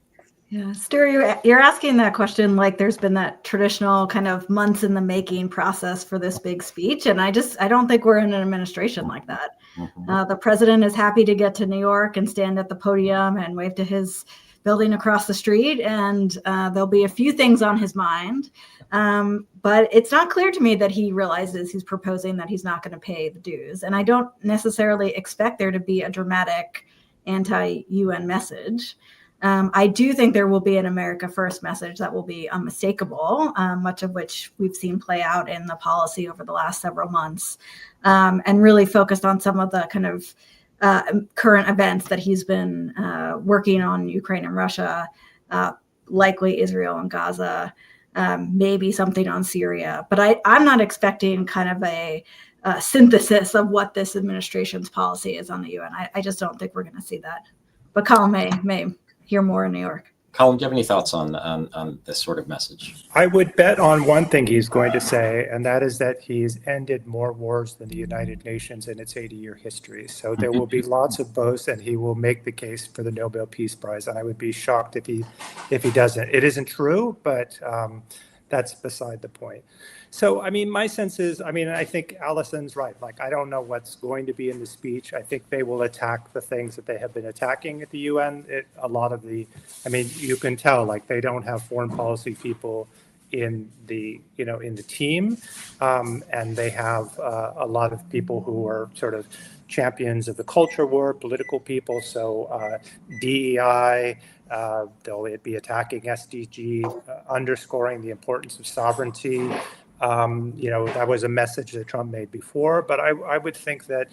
Yeah, Stuart, you're asking that question like there's been that traditional kind of months in the making process for this big speech. And I don't think we're in an administration like that. Mm-hmm. The president is happy to get to New York and stand at the podium and wave to his building across the street. And there'll be a few things on his mind. But it's not clear to me that he realizes he's proposing that he's not going to pay the dues. And I don't necessarily expect there to be a dramatic anti-UN message. I do think there will be an America First message that will be unmistakable, much of which we've seen play out in the policy over the last several months, and really focused on some of the kind of current events that he's been working on, Ukraine and Russia, likely Israel and Gaza, maybe something on Syria. But I'm not expecting kind of a synthesis of what this administration's policy is on the UN. I just don't think we're going to see that. But Colm may hear more in New York. Colm, do you have any thoughts on this sort of message? I would bet on one thing he's going to say, and that is that he's ended more wars than the United Nations in its 80-year history. So there will be lots of boasts, and he will make the case for the Nobel Peace Prize. And I would be shocked if he doesn't. It isn't true, but that's beside the point. So, I mean, my sense is, I think Allison's right. Like, I don't know what's going to be in the speech. I think they will attack the things that they have been attacking at the UN. You can tell, like, they don't have foreign policy people in the team. And they have a lot of people who are sort of champions of the culture war, political people. So DEI, they'll be attacking SDG, underscoring the importance of sovereignty. That was a message that Trump made before, but I would think that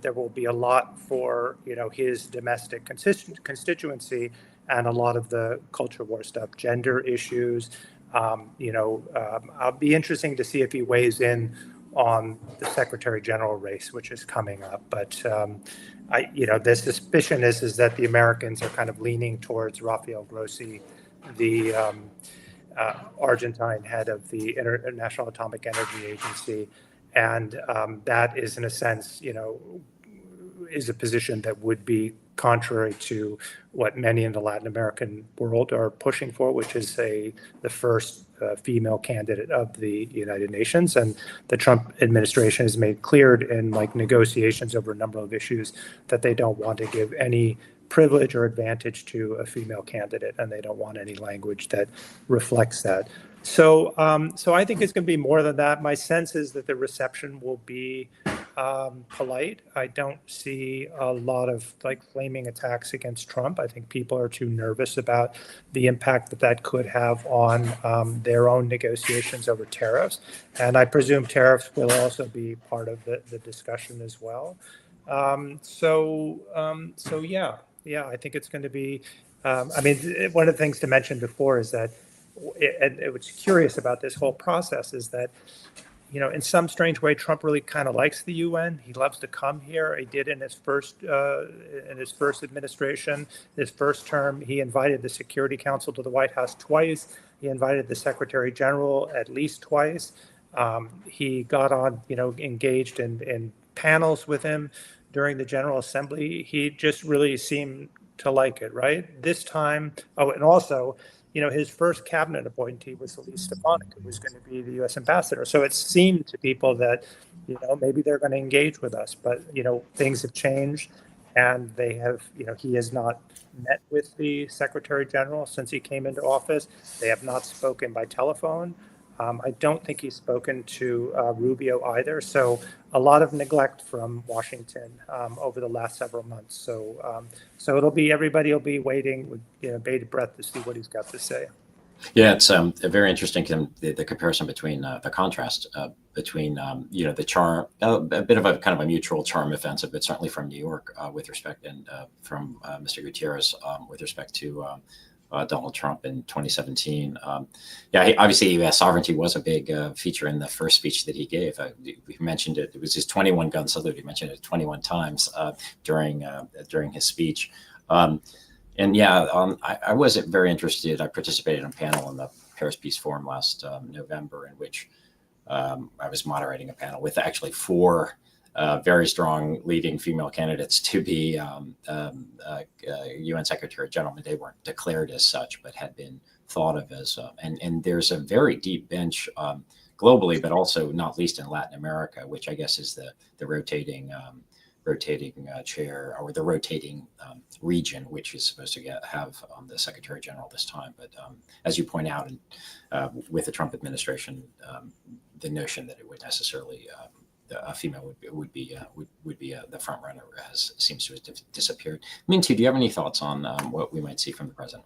there will be a lot for, his domestic constituency and a lot of the culture war stuff, gender issues. I'll be interesting to see if he weighs in on the Secretary General race, which is coming up. But the suspicion is that the Americans are kind of leaning towards Rafael Grossi, the Argentine head of the International Atomic Energy Agency, and that is, in a sense, is a position that would be contrary to what many in the Latin American world are pushing for, which is the first female candidate of the United Nations. And the Trump administration has made clear in negotiations over a number of issues that they don't want to give any privilege or advantage to a female candidate, and they don't want any language that reflects that. So I think it's going to be more than that. My sense is that the reception will be polite. I don't see a lot of flaming attacks against Trump. I think people are too nervous about the impact that could have on their own negotiations over tariffs. And I presume tariffs will also be part of the discussion as well. Yeah, I think it's going to be, one of the things to mention before is that, and what's curious about this whole process is that, in some strange way, Trump really kind of likes the UN. He loves to come here. He did in his first administration, his first term. He invited the Security Council to the White House twice. He invited the Secretary General at least twice. He got on, engaged in panels with him during the General Assembly. He just really seemed to like it, right? This time, and also, his first cabinet appointee was Elise Stefanik, who was going to be the U.S. ambassador. So it seemed to people that, maybe they're going to engage with us, but, things have changed, and they have, he has not met with the Secretary General since he came into office. They have not spoken by telephone. I don't think he's spoken to Rubio either. So a lot of neglect from Washington over the last several months. So everybody will be waiting with bated breath to see what he's got to say. Yeah, it's very interesting, the comparison between the contrast between the charm, a bit of a kind of a mutual charm offensive, but certainly from New York with respect, and from Mr. Gutierrez with respect to Donald Trump in 2017. Obviously, U.S. sovereignty was a big feature in the first speech that he gave. We mentioned it. It was his 21 gun salute. He mentioned it 21 times during his speech. I was very interested. I participated in a panel in the Paris Peace Forum last November, in which I was moderating a panel with actually 4 very strong leading female candidates to be UN Secretary General. They weren't declared as such, but had been thought of as. And there's a very deep bench globally, but also not least in Latin America, which I guess is the rotating chair, or the rotating region, which is supposed to have the Secretary General this time. But as you point out, with the Trump administration, the notion that it would necessarily a female would be the front runner seems to have disappeared. Mintu, do you have any thoughts on what we might see from the president?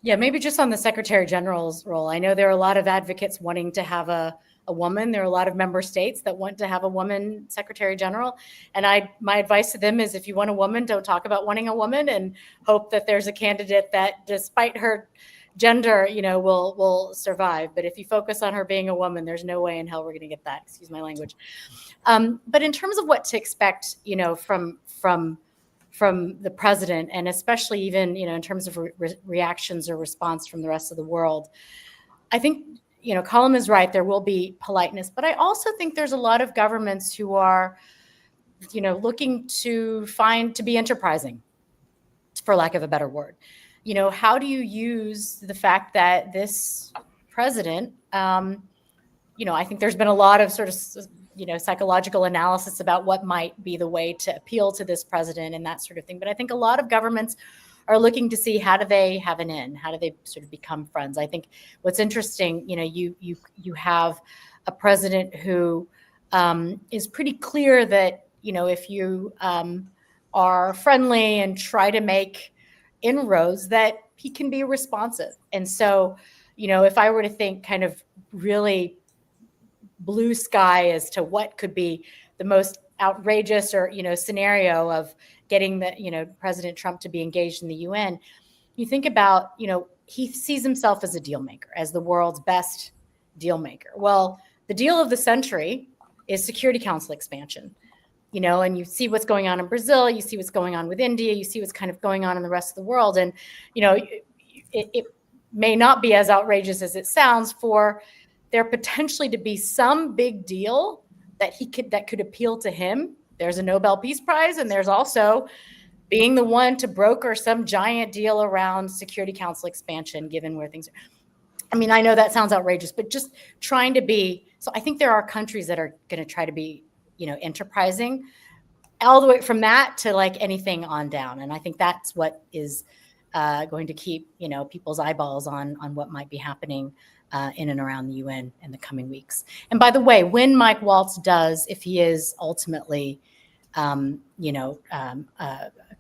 Yeah, maybe just on the Secretary General's role. I know there are a lot of advocates wanting to have a woman. There are a lot of member states that want to have a woman Secretary General. And my advice to them is, if you want a woman, don't talk about wanting a woman, and hope that there's a candidate that, despite her gender, will survive. But if you focus on her being a woman, there's no way in hell we're going to get that. Excuse my language. But in terms of what to expect, from the president, and especially even, in terms of reactions or response from the rest of the world, I think, Colm is right. There will be politeness, but I also think there's a lot of governments who are, looking to be enterprising, for lack of a better word. How do you use the fact that this president, I think there's been a lot of sort of, psychological analysis about what might be the way to appeal to this president and that sort of thing. But I think a lot of governments are looking to see, how do they have an in? How do they sort of become friends? I think what's interesting, you have a president who is pretty clear that, if you are friendly and try to make inroads, that he can be responsive. And so, if I were to think kind of really blue sky as to what could be the most outrageous or, scenario of getting President Trump to be engaged in the UN, you think about, he sees himself as a deal maker, as the world's best deal maker. Well, the deal of the century is Security Council expansion, and you see what's going on in Brazil, you see what's going on with India, you see what's kind of going on in the rest of the world. And, it may not be as outrageous as it sounds for there potentially to be some big deal that could appeal to him. There's a Nobel Peace Prize, and there's also being the one to broker some giant deal around Security Council expansion, given where things are. I mean, I know that sounds outrageous, but just trying to be. So I think there are countries that are going to try to be, enterprising, all the way from that to like anything on down. And I think that's what is going to keep, people's eyeballs on what might be happening in and around the UN in the coming weeks. And by the way, when Mike Waltz does, if he is ultimately,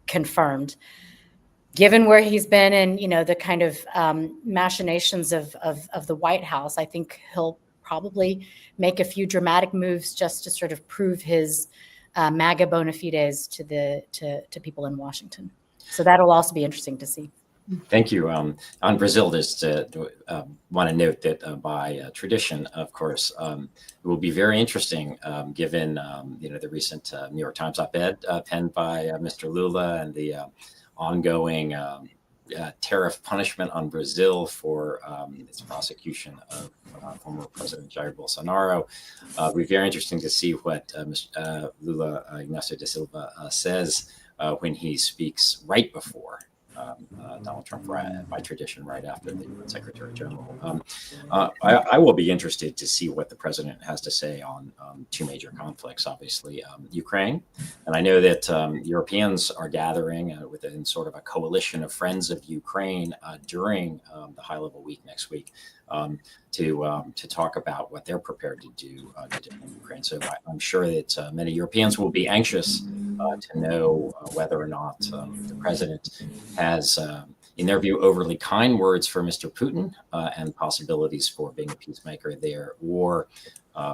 confirmed, given where he's been and, the kind of machinations of the White House, I think he'll probably make a few dramatic moves just to sort of prove his MAGA bona fides to people in Washington. So that'll also be interesting to see. Thank you. On Brazil, just want to note that by tradition, of course, it will be very interesting, given the recent New York Times op-ed penned by Mr. Lula and the ongoing tariff punishment on Brazil for its prosecution of former President Jair Bolsonaro. It'll be very interesting to see what Lula Ignacio da Silva says when he speaks right before Donald Trump, by tradition, right after the Secretary General. I will be interested to see what the president has to say on two major conflicts, obviously, Ukraine. And I know that Europeans are gathering within sort of a coalition of friends of Ukraine during the high-level week next week to talk about what they're prepared to do to defend Ukraine. So I'm sure that many Europeans will be anxious to know whether or not the president has, in their view, overly kind words for Mr. Putin and possibilities for being a peacemaker there, or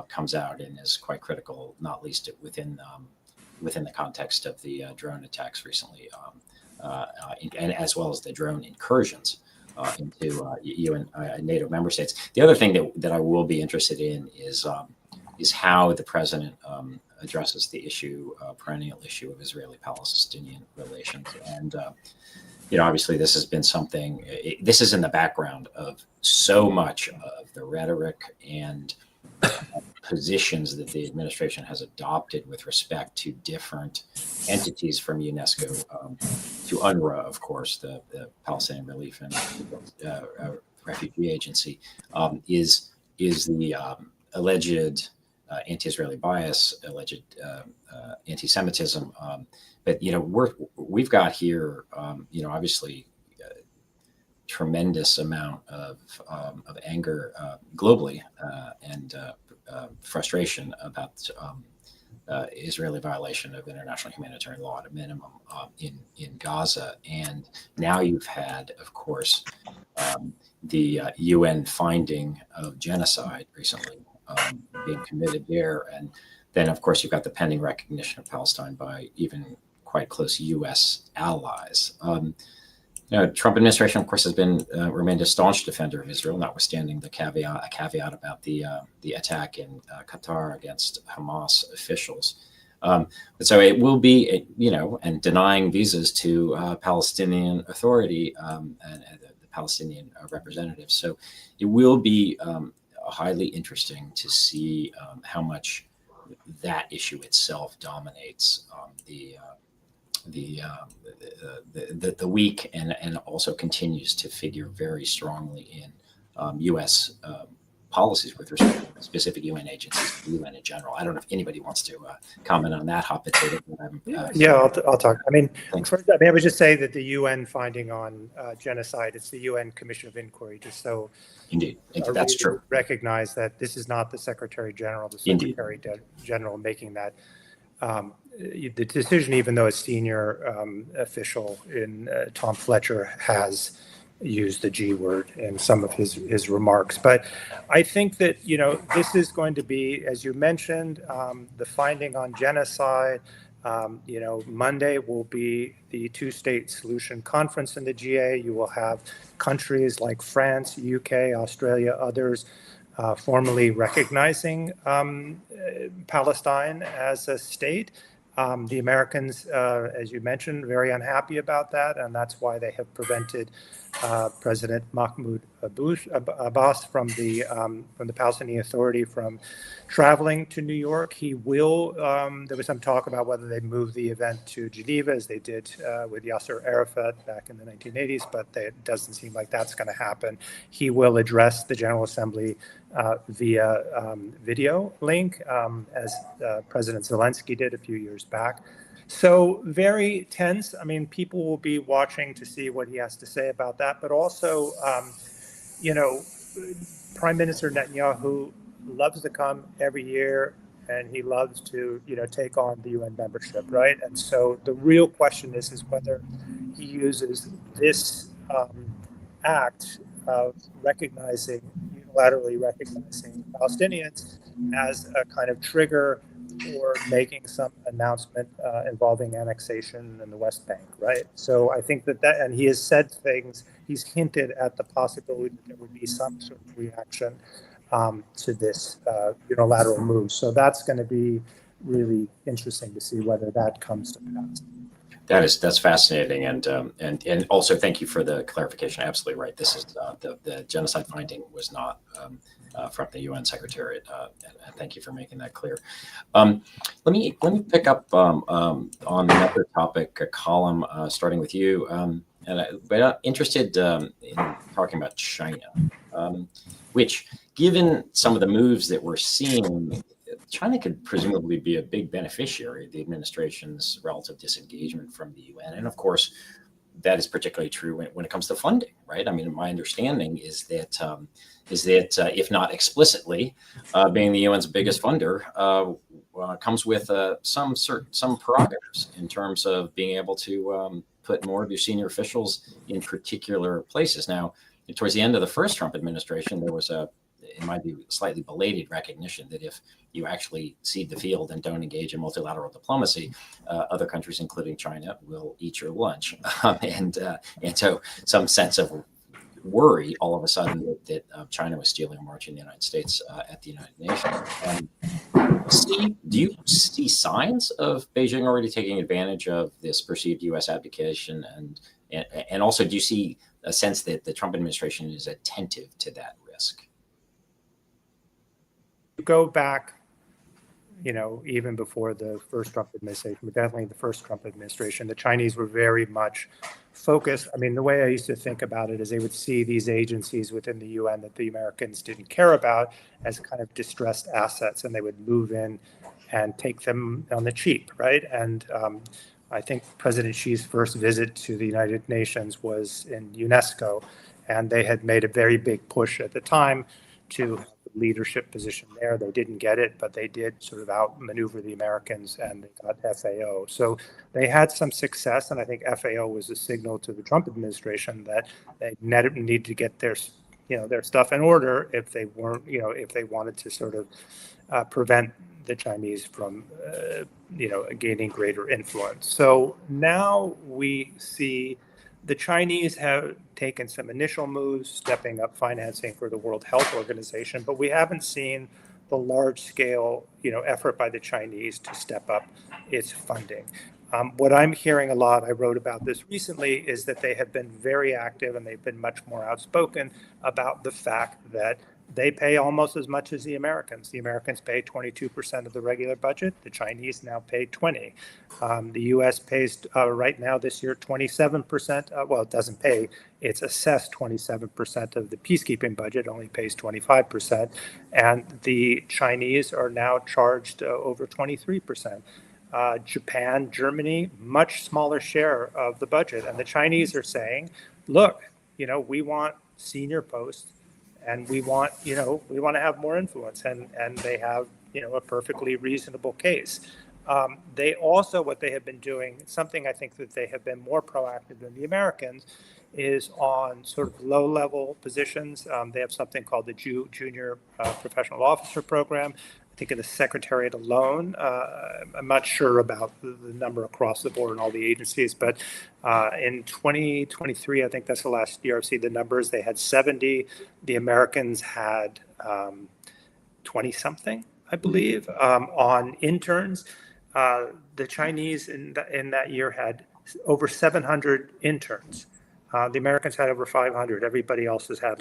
comes out and is quite critical, not least within the context of the drone attacks recently, and as well as the drone incursions into EU and NATO member states. The other thing that I will be interested in is how the president addresses the perennial issue of Israeli-Palestinian relations. And obviously, this has been something. This is in the background of so much of the rhetoric and positions that the administration has adopted with respect to different entities, from UNESCO to UNRWA, of course, the Palestinian Relief and Refugee Agency, is the alleged anti-Israeli bias, alleged anti-Semitism. But we've got here, obviously, tremendous amount of anger globally and frustration about Israeli violation of international humanitarian law at a minimum in Gaza. And now you've had, of course, the UN finding of genocide recently being committed there. And then, of course, you've got the pending recognition of Palestine by even quite close U.S. allies. Trump administration, of course, has remained a staunch defender of Israel, notwithstanding a caveat about the attack in Qatar against Hamas officials. So it will be, and denying visas to Palestinian Authority and the Palestinian representatives. So it will be highly interesting to see how much that issue itself dominates the week, and also continues to figure very strongly in U.S. policies with respect to specific UN agencies, the UN in general. I don't know if anybody wants to comment on that hot potato. I'll talk. Thanks. First, I would just say that the UN finding on genocide, it's the UN Commission of Inquiry, just so Indeed, that's true. Recognize that this is not the Secretary General. The Secretary General making that the decision, even though a senior official in Tom Fletcher has used the G word in some of his remarks. But I think that, this is going to be, as you mentioned, the finding on genocide. Monday will be the two-state solution conference in the GA. You will have countries like France, UK, Australia, others formally recognizing Palestine as a state. The Americans, as you mentioned, very unhappy about that, and that's why they have prevented President Mahmoud Abbas from the Palestinian Authority from traveling to New York. He will. There was some talk about whether they move the event to Geneva, as they did with Yasser Arafat back in the 1980s, but it doesn't seem like that's going to happen. He will address the General Assembly via video link, as President Zelensky did a few years back. So very tense. People will be watching to see what he has to say about that. But also, Prime Minister Netanyahu loves to come every year, and he loves to, take on the UN membership, right? And so the real question is whether he uses this act of unilaterally recognizing Palestinians as a kind of trigger for making some announcement involving annexation in the West Bank, right? So I think that, and he has said things, he's hinted at the possibility that there would be some sort of reaction to this unilateral move. So that's going to be really interesting to see whether that comes to pass. That's fascinating, and also thank you for the clarification. Absolutely right. This is the genocide finding was not from the UN Secretariat, and thank you for making that clear. Let me pick up on another topic, a column starting with you, But I'm interested in talking about China, which, given some of the moves that we're seeing, China could presumably be a big beneficiary of the administration's relative disengagement from the UN. And of course, that is particularly true when it comes to funding, right? I mean, my understanding is that if not explicitly, being the UN's biggest funder comes with some prerogatives in terms of being able to put more of your senior officials in particular places. Now, towards the end of the first Trump administration, there was in my view, slightly belated recognition that if you actually cede the field and don't engage in multilateral diplomacy, other countries, including China, will eat your lunch. And so some sense of worry all of a sudden that China was stealing a march in the United States at the United Nations. Do you see signs of Beijing already taking advantage of this perceived U.S. abdication? And also, do you see a sense that the Trump administration is attentive to that risk? Go back, even before the first Trump administration, but definitely the first Trump administration, the Chinese were very much focused. I mean, the way I used to think about it is they would see these agencies within the UN that the Americans didn't care about as kind of distressed assets, and they would move in and take them on the cheap, right? And I think President Xi's first visit to the United Nations was in UNESCO, and they had made a very big push at the time to have the leadership position there. They didn't get it, but they did sort of outmaneuver the Americans, and they got FAO. So they had some success, and I think FAO was a signal to the Trump administration that they need to get their stuff in order if they weren't, if they wanted to sort of prevent the Chinese from, gaining greater influence. So now we see the Chinese have taken some initial moves, stepping up financing for the World Health Organization, but we haven't seen the large-scale, effort by the Chinese to step up its funding. What I'm hearing a lot, I wrote about this recently, is that they have been very active and they've been much more outspoken about the fact that they pay almost as much as the Americans. The Americans pay 22% of the regular budget. The Chinese now pay 20%. The U.S. pays right now this year 27%. Well, it doesn't pay. It's assessed 27% of the peacekeeping budget. Only pays 25%, and the Chinese are now charged over 23%. Japan, Germany, much smaller share of the budget, and the Chinese are saying, "Look, we want senior posts." And we want to have more influence, and they have, a perfectly reasonable case. They also, what they have been doing, something I think that they have been more proactive than the Americans, is on sort of low-level positions. They have something called the Junior Professional Officer Program. I think in the Secretariat alone, I'm not sure about the number across the board in all the agencies, but in 2023, I think that's the last year I've seen the numbers, they had 70. The Americans had 20-something, I believe, on interns. The Chinese in that year had over 700 interns. The Americans had over 500. Everybody else has had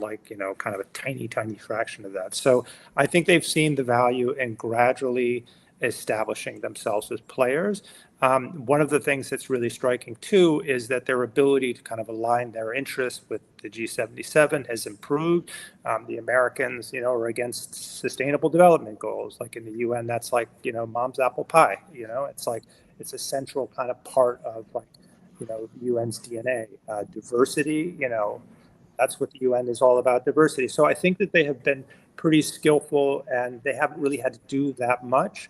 kind of a tiny, tiny fraction of that. So I think they've seen the value in gradually establishing themselves as players. One of the things that's really striking too is that their ability to kind of align their interests with the G77 has improved. The Americans, are against sustainable development goals. Like in the UN, that's like, mom's apple pie. It's a central kind of part of UN's DNA. Diversity, that's what the UN is all about, diversity. So I think that they have been pretty skillful, and they haven't really had to do that much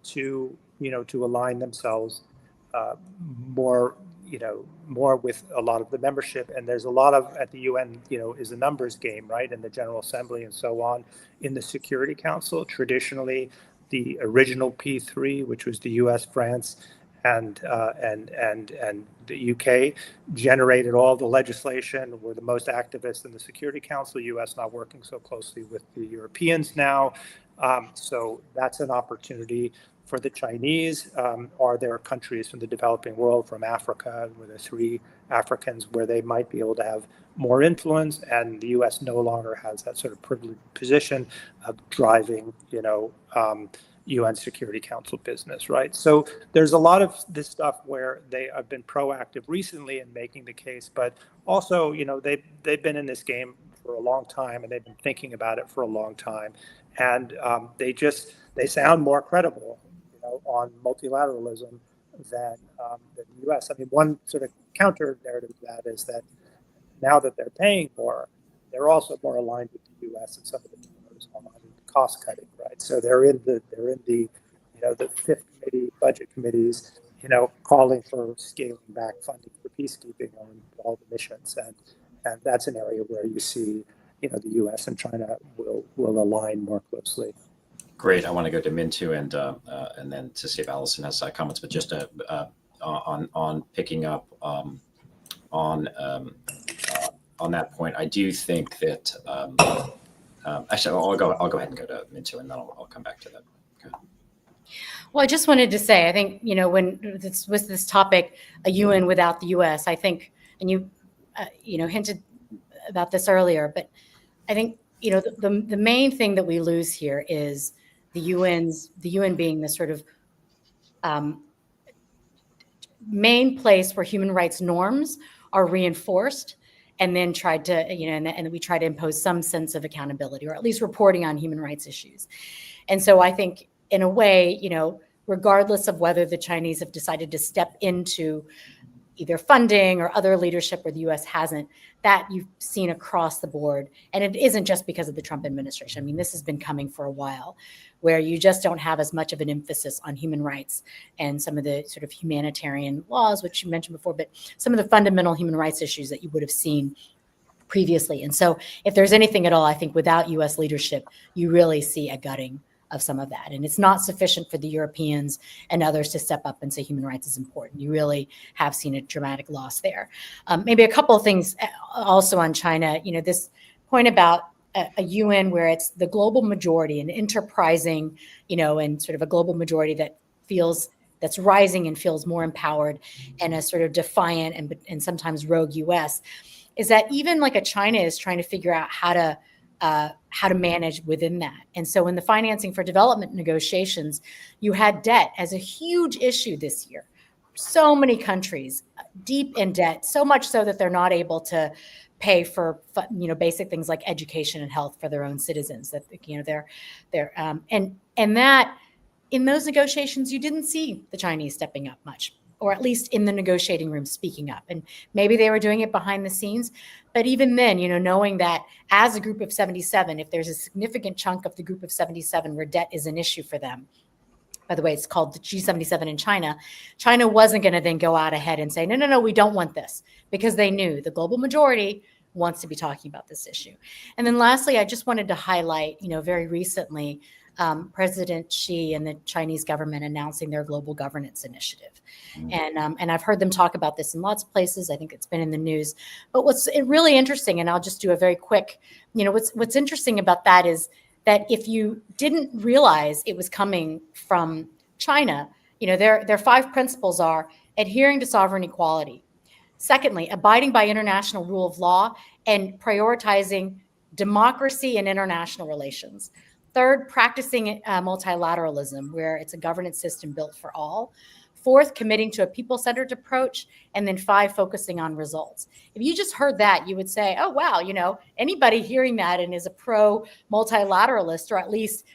to align themselves more with a lot of the membership. And there's a lot of, at the UN, is a numbers game, right? In the General Assembly and so on. In the Security Council, traditionally, the original P3, which was the US, France, and the UK, generated all the legislation, were the most activists in the Security Council. US not working so closely with the Europeans now. So that's an opportunity for the Chinese. Are there countries from the developing world, from Africa, where there are 3 Africans, where they might be able to have more influence? And the US no longer has that sort of privileged position of driving, UN Security Council business, right? So there's a lot of this stuff where they have been proactive recently in making the case, but also, they've been in this game for a long time, and they've been thinking about it for a long time, and they sound more credible, on multilateralism than the U.S. I mean, one sort of counter narrative to that is that now that they're paying more, they're also more aligned with the U.S. and some of the donors on cost cutting, right? So they're in the the fifth committee, budget committees, calling for scaling back funding for peacekeeping on all the missions, and that's an area where you see the U.S. and China will align more closely. Great. I want to go to Mintu and then to see if Allison has comments, but just on picking up on that point, I do think that actually I'll go ahead and go to Mintu, and then I'll come back to that. Okay. Well, I just wanted to say, I think, when this was this topic, a UN without the US, I think, and you hinted about this earlier, but I think, the main thing that we lose here is the UN being the sort of main place where human rights norms are reinforced, and then tried to, and we try to impose some sense of accountability, or at least reporting on human rights issues. And so I think, in a way, regardless of whether the Chinese have decided to step into either funding or other leadership where the U.S. hasn't, that you've seen across the board. And it isn't just because of the Trump administration. I mean, this has been coming for a while, where you just don't have as much of an emphasis on human rights and some of the sort of humanitarian laws, which you mentioned before, but some of the fundamental human rights issues that you would have seen previously. And so if there's anything at all, I think without U.S. leadership, you really see a gutting of some of that. And it's not sufficient for the Europeans and others to step up and say human rights is important. You really have seen a dramatic loss there. Maybe a couple of things also on China, this point about a UN where it's the global majority, an enterprising, and sort of a global majority that's rising and feels more empowered, and a sort of defiant and sometimes rogue US, is that even like a China is trying to figure out how to manage within that. And so in the financing for development negotiations, you had debt as a huge issue this year. So many countries deep in debt, so much so that they're not able to pay for basic things like education and health for their own citizens. That and that in those negotiations, you didn't see the Chinese stepping up much, or at least in the negotiating room speaking up. And maybe they were doing it behind the scenes. But even then, knowing that as a group of 77, if there's a significant chunk of the group of 77 where debt is an issue for them, by the way, it's called the G77 in China, China wasn't going to then go out ahead and say, no, we don't want this, because they knew the global majority wants to be talking about this issue. And then lastly, I just wanted to highlight, very recently, President Xi and the Chinese government announcing their global governance initiative. And I've heard them talk about this in lots of places. I think it's been in the news. But what's really interesting, and I'll just do a very quick, what's interesting about that is that if you didn't realize it was coming from China, their 5 principles are adhering to sovereign equality. Secondly, abiding by international rule of law and prioritizing democracy and international relations. Third, practicing multilateralism, where it's a governance system built for all. Fourth, committing to a people-centered approach. And then 5, focusing on results. If you just heard that, you would say, oh, wow, anybody hearing that and is a pro-multilateralist, or at least,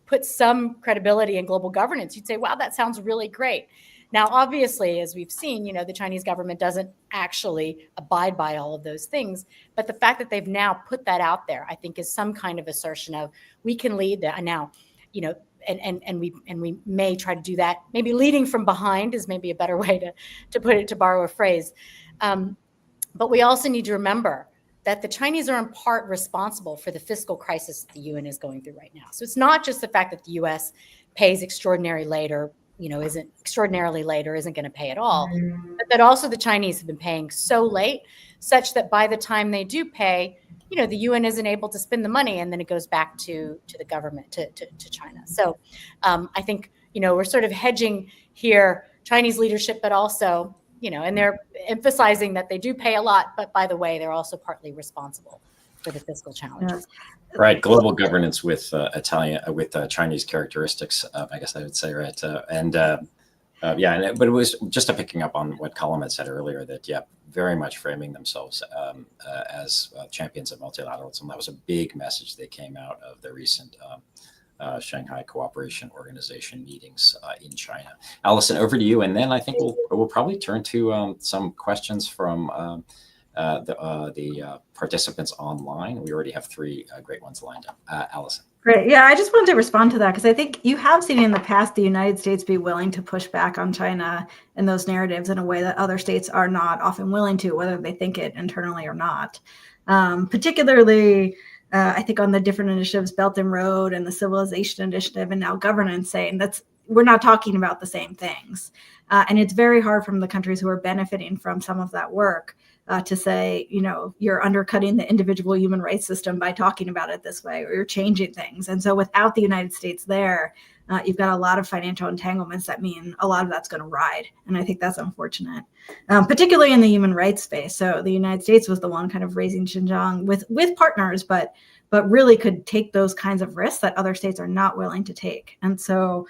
put some credibility in global governance, you'd say, wow, that sounds really great. Now, obviously, as we've seen, the Chinese government doesn't actually abide by all of those things. But the fact that they've now put that out there, I think, is some kind of assertion of we can lead that. And now, and we may try to do that. Maybe leading from behind is maybe a better way to put it, to borrow a phrase. But we also need to remember that the Chinese are in part responsible for the fiscal crisis that the UN is going through right now. So it's not just the fact that the US pays extraordinarily late, or isn't going to pay at all, but that also the Chinese have been paying so late, such that by the time they do pay, the UN isn't able to spend the money, and then it goes back to the government, to China. So I think, we're sort of hedging here, Chinese leadership, but also, and they're emphasizing that they do pay a lot, but by the way, they're also partly responsible for the fiscal challenges. Right, global governance with Chinese characteristics, I guess I would say, right? But it was just picking up on what Colin had said earlier, that very much framing themselves as champions of multilateralism. That was a big message that came out of the recent Shanghai Cooperation Organization meetings in China. Allison, over to you, and then I think we'll probably turn to some questions from the participants online. We already have 3 great ones lined up. Allison. Great. Yeah, I just wanted to respond to that because I think you have seen in the past the United States be willing to push back on China and those narratives in a way that other states are not often willing to, whether they think it internally or not. Particularly, I think on the different initiatives, Belt and Road and the Civilization Initiative, and now governance, saying we're not talking about the same things. And it's very hard from the countries who are benefiting from some of that work to say, you're undercutting the individual human rights system by talking about it this way, or you're changing things. And so without the United States there, you've got a lot of financial entanglements that mean a lot of that's going to ride. And I think that's unfortunate, particularly in the human rights space. So the United States was the one kind of raising Xinjiang with partners, but really could take those kinds of risks that other states are not willing to take. And so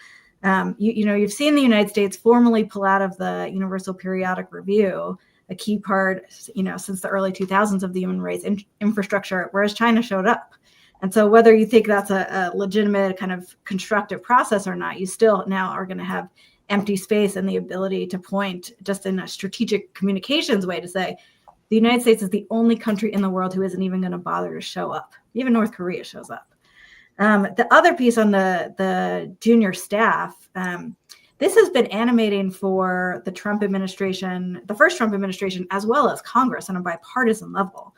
you've seen the United States formally pull out of the Universal Periodic Review, a key part, since the early 2000s of the human rights infrastructure, whereas China showed up. And so whether you think that's a legitimate kind of constructive process or not, you still now are going to have empty space and the ability to point just in a strategic communications way to say, the United States is the only country in the world who isn't even going to bother to show up. Even North Korea shows up. The other piece on the junior staff, this has been animating for the Trump administration, the first Trump administration, as well as Congress on a bipartisan level.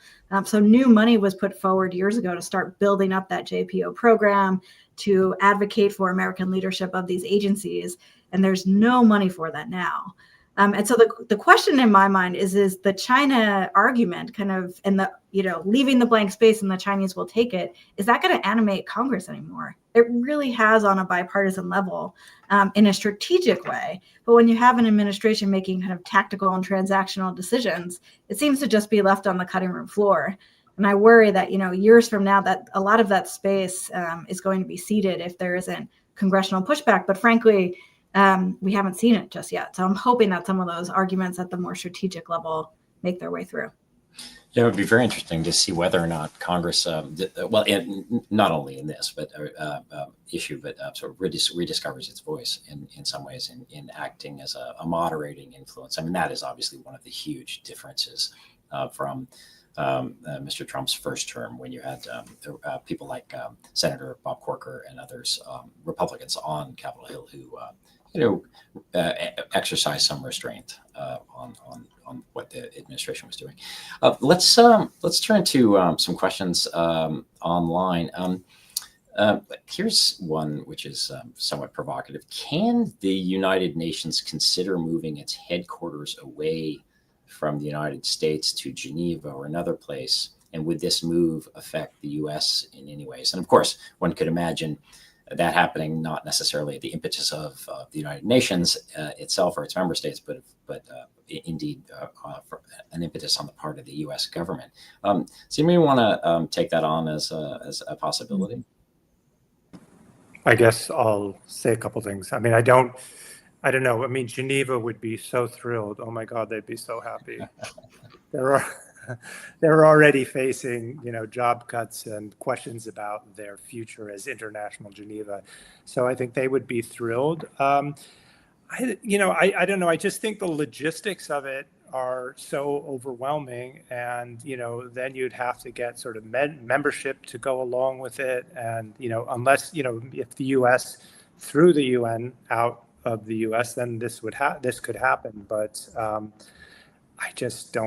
So new money was put forward years ago to start building up that JPO program, to advocate for American leadership of these agencies. And there's no money for that now. And so the question in my mind is the China argument kind of, and the, leaving the blank space and the Chinese will take it, is that going to animate Congress anymore? It really has on a bipartisan level in a strategic way. But when you have an administration making kind of tactical and transactional decisions, it seems to just be left on the cutting room floor. And I worry that, years from now, that a lot of that space is going to be ceded if there isn't congressional pushback. But frankly, we haven't seen it just yet. So I'm hoping that some of those arguments at the more strategic level make their way through. Yeah, it would be very interesting to see whether or not Congress, not only in this issue, but sort of rediscovers its voice in some ways in acting as a moderating influence. I mean, that is obviously one of the huge differences from Mr. Trump's first term, when you had people like Senator Bob Corker and others, Republicans on Capitol Hill, who exercise some restraint on what the administration was doing. Let's turn to some questions online. Here's one which is somewhat provocative. Can the United Nations consider moving its headquarters away from the United States to Geneva or another place? And would this move affect the U.S. in any ways? And of course, one could imagine that happening not necessarily at the impetus of the United Nations itself or its member states, but indeed for an impetus on the part of the U.S. government. So you may want to take that on as a possibility. I guess I'll say a couple things. I mean, I don't know. I mean, Geneva would be so thrilled. Oh my God, they'd be so happy. They're already facing, job cuts and questions about their future as international Geneva. So I think they would be thrilled. I don't know. I just think the logistics of it are so overwhelming, and then you'd have to get sort of membership to go along with it, and unless if the U.S. threw the UN out of the U.S., then this could happen. But I just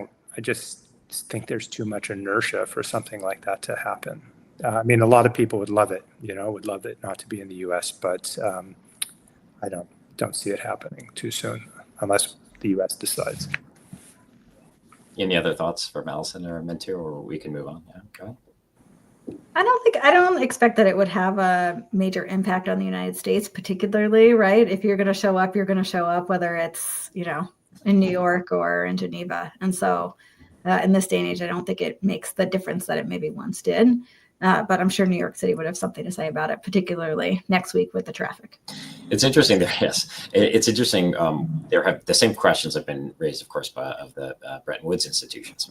think there's too much inertia for something like that to happen. I mean, a lot of people would love it, would love it not to be in the U.S., but I don't see it happening too soon unless the U.S. decides. Any other thoughts from Allison or Mintu, or we can move on? Yeah, go ahead. I don't expect that it would have a major impact on the United States, particularly, right? If you're going to show up, you're going to show up, whether it's, in New York or in Geneva. And so in this day and age, I don't think it makes the difference that it maybe once did. But I'm sure New York City would have something to say about it, particularly next week with the traffic. It's interesting there. Yes, it's interesting. There have the same questions have been raised, of course, of the Bretton Woods institutions,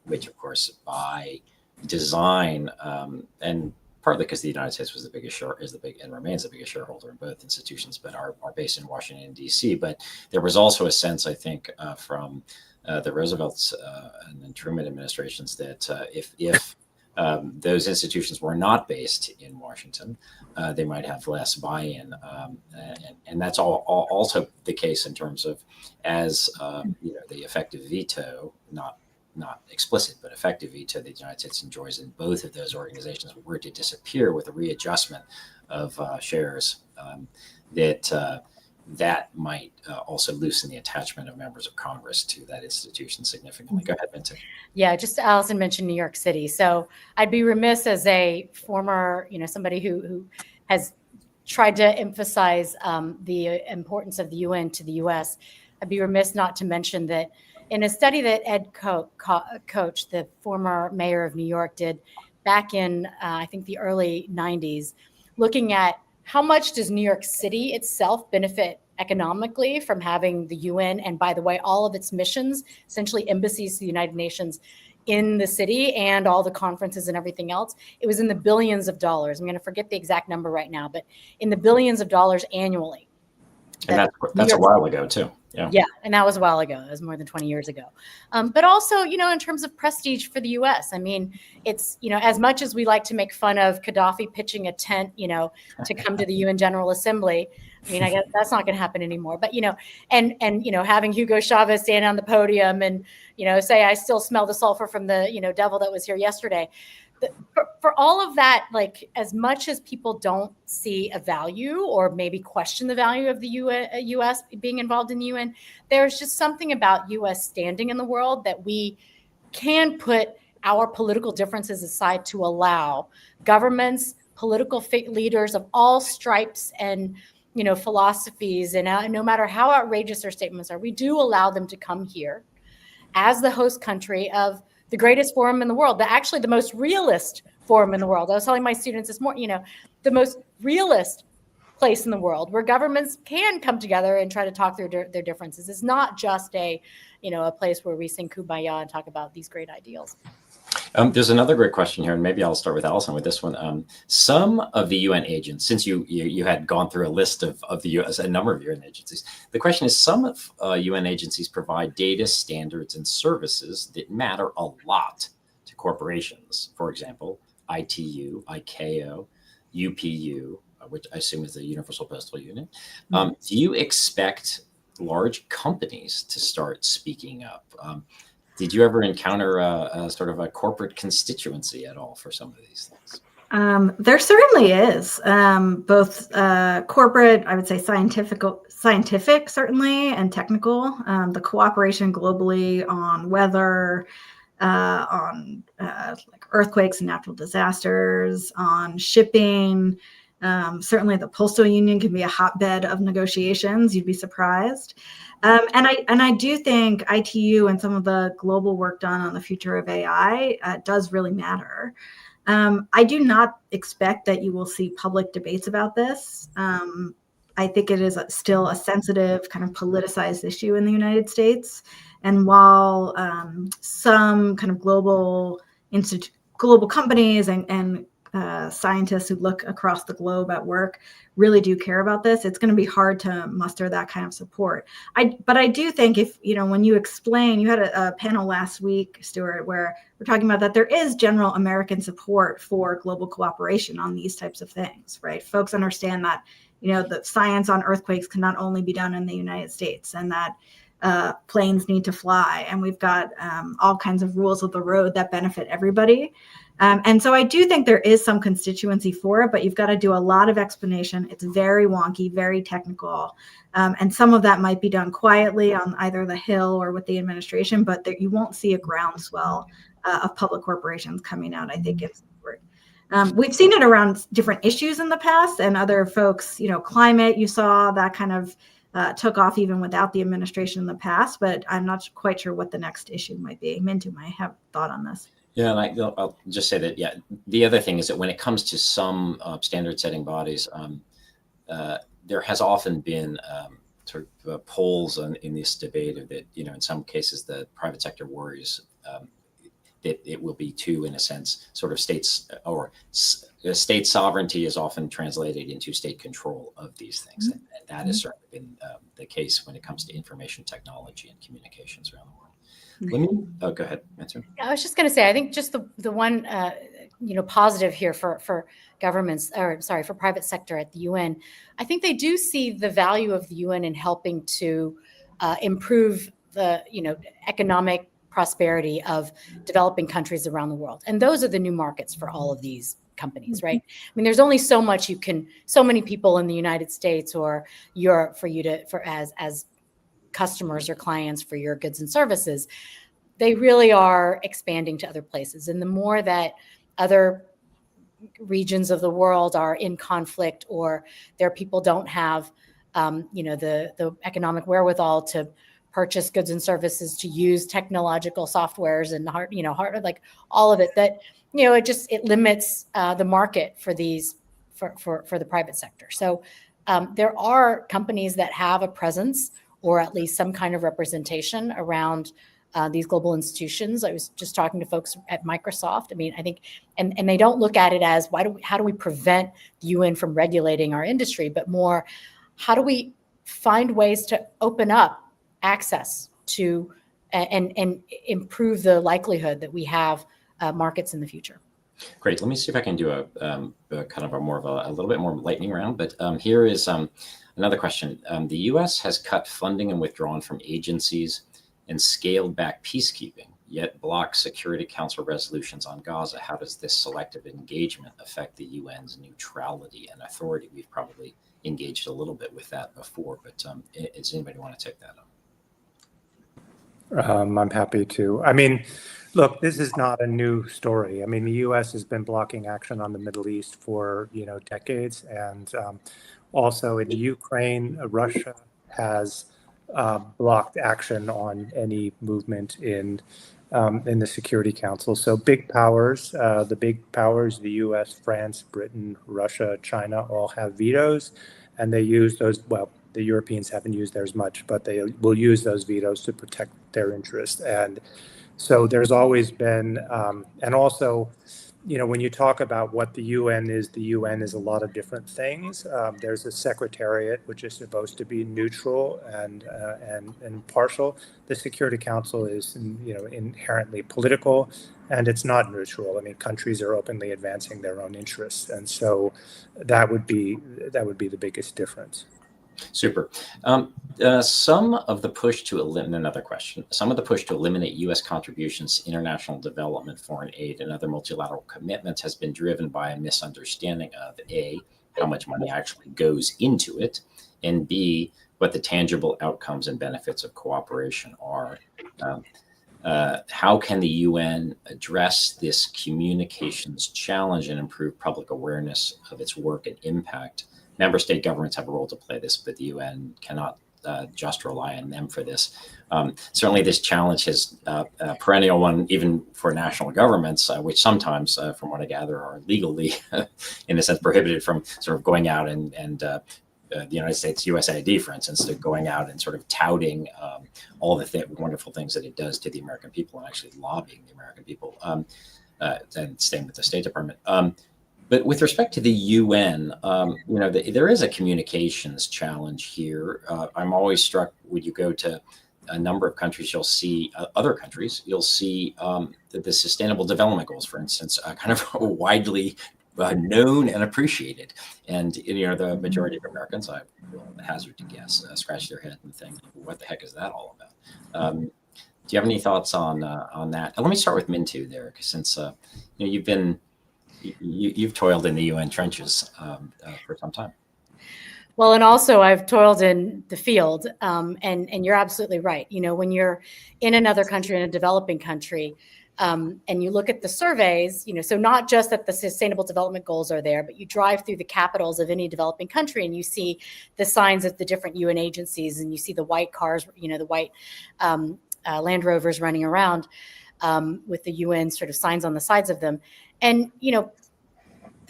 which, of course, by design and partly because the United States was the biggest and remains the biggest shareholder in both institutions, but are based in Washington D.C. But there was also a sense, I think, from the Roosevelt's and then Truman administrations that if those institutions were not based in Washington, they might have less buy-in, and that's also the case in terms of as the effective veto, not explicit, but effective veto the United States enjoys in both of those organizations were to disappear with a readjustment of shares, that might also loosen the attachment of members of Congress to that institution significantly. Go ahead, Binta. Yeah, just Allison mentioned New York City. So I'd be remiss as a former, somebody who has tried to emphasize the importance of the UN to the US. I'd be remiss not to mention that in a study that Ed Koch, the former mayor of New York, did back in, I think, the early 90s, looking at how much does New York City itself benefit economically from having the UN, and by the way, all of its missions, essentially embassies to the United Nations in the city and all the conferences and everything else. It was in the billions of dollars. I'm going to forget the exact number right now, but in the billions of dollars annually. And that's a while ago too. Yeah, and that was a while ago. It was more than 20 years ago. But also, in terms of prestige for the U.S., I mean, it's, as much as we like to make fun of Gaddafi pitching a tent, to come to the UN General Assembly, I mean, I guess that's not going to happen anymore. But, and having Hugo Chavez stand on the podium and, say, I still smell the sulfur from the, devil that was here yesterday. For all of that, like, as much as people don't see a value or maybe question the value of the U.S. being involved in the UN, there's just something about U.S. standing in the world that we can put our political differences aside to allow governments, political leaders of all stripes and, philosophies, and no matter how outrageous their statements are, we do allow them to come here as the host country of the greatest forum in the world, actually the most realist forum in the world. I was telling my students this morning, the most realist place in the world where governments can come together and try to talk through their differences. It's not just a place where we sing Kumbaya and talk about these great ideals. There's another great question here, and maybe I'll start with Allison with this one. Some of the UN agents, since you had gone through a list of the US, a number of UN agencies, the question is, some of UN agencies provide data, standards, and services that matter a lot to corporations. For example, ITU, ICAO, UPU, which I assume is the Universal Postal Union. Do you expect large companies to start speaking up? Did you ever encounter a sort of a corporate constituency at all for some of these things? There certainly is, both corporate, I would say scientific certainly, and technical. The cooperation globally on weather, on like earthquakes and natural disasters, on shipping. Certainly the Postal Union can be a hotbed of negotiations. You'd be surprised. And I do think ITU and some of the global work done on the future of AI does really matter. I do not expect that you will see public debates about this. I think it is still a sensitive, kind of politicized issue in the United States. And while some kind of global companies and scientists who look across the globe at work really do care about this, it's going to be hard to muster that kind of support. But I do think if, when you explain, you had a panel last week, Stuart, where we're talking about that there is general American support for global cooperation on these types of things, right? Folks understand that, the science on earthquakes can not only be done in the United States, and that planes need to fly, and we've got all kinds of rules of the road that benefit everybody. And so I do think there is some constituency for it, but you've got to do a lot of explanation. It's very wonky, very technical. And some of that might be done quietly on either the Hill or with the administration, but you won't see a groundswell of public corporations coming out, I think, in support. We've seen it around different issues in the past, and other folks, climate, you saw that kind of took off even without the administration in the past, but I'm not quite sure what the next issue might be. Mintu might have a thought on this. Yeah, and I'll just say that, yeah, the other thing is that when it comes to some standard setting bodies, there has often been sort of polls in this debate that, in some cases the private sector worries that it will be too, in a sense, sort of states or state sovereignty is often translated into state control of these things. And that has certainly been the case when it comes to information technology and communications around the world. Let me, go ahead, answer. I was just going to say, I think just the one, positive here for governments, or sorry, for private sector at the UN, I think they do see the value of the UN in helping to improve the, economic prosperity of developing countries around the world. And those are the new markets for all of these companies, right? I mean, there's only so much so many people in the United States or Europe as customers or clients for your goods and services. They really are expanding to other places. And the more that other regions of the world are in conflict, or their people don't have, the economic wherewithal to purchase goods and services, to use technological softwares and hard, like all of it, that, it limits the market for these, for the private sector. So there are companies that have a presence, or at least some kind of representation around these global institutions. I was just talking to folks at Microsoft. I mean, I think, and they don't look at it as how do we prevent the UN from regulating our industry, but more, how do we find ways to open up access to and improve the likelihood that we have markets in the future. Great. Let me see if I can do a kind of a little bit more lightning round. But here is another question. The U.S. has cut funding and withdrawn from agencies and scaled back peacekeeping, yet blocks Security Council resolutions on Gaza. How does this selective engagement affect the UN's neutrality and authority? We've probably engaged a little bit with that before, but does anybody want to take that up? I'm happy to. I mean, look, this is not a new story. I mean, the U.S. has been blocking action on the Middle East for, decades. And also in the Ukraine, Russia has blocked action on any movement in the Security Council. So big powers, the U.S., France, Britain, Russia, China, all have vetoes, and they use those. Well, the Europeans haven't used theirs much, but they will use those vetoes to protect their interests. And so there's always been, and also, when you talk about what the UN is a lot of different things. There's a secretariat, which is supposed to be neutral and impartial. The Security Council is, inherently political, and it's not neutral. I mean, countries are openly advancing their own interests, and so that would be the biggest difference. Super. Some of the push to eliminate U.S. contributions to international development, foreign aid, and other multilateral commitments has been driven by a misunderstanding of A, how much money actually goes into it, and B, what the tangible outcomes and benefits of cooperation are. How can the UN address this communications challenge and improve public awareness of its work and impact? Member state governments have a role to play this, but the UN cannot just rely on them for this. Certainly this challenge is a perennial one, even for national governments, which sometimes, from what I gather, are legally, in a sense, prohibited from sort of going out and the United States USAID, for instance, to going out and sort of touting all the wonderful things that it does to the American people and actually lobbying the American people, and staying with the State Department. But with respect to the UN, there is a communications challenge here. I'm always struck when you go to a number of countries, you'll see other countries, you'll see that the Sustainable Development Goals, for instance, kind of widely known and appreciated. And, the majority of Americans, I will hazard to guess, scratch their head and think, what the heck is that all about? Do you have any thoughts on that? And let me start with Mintu there, because since you've toiled in the UN trenches for some time. Well, and also I've toiled in the field, and you're absolutely right. When you're in another country, in a developing country, and you look at the surveys, so not just that the Sustainable Development Goals are there, but you drive through the capitals of any developing country and you see the signs of the different UN agencies, and you see the white cars, the white Land Rovers running around with the UN sort of signs on the sides of them. And,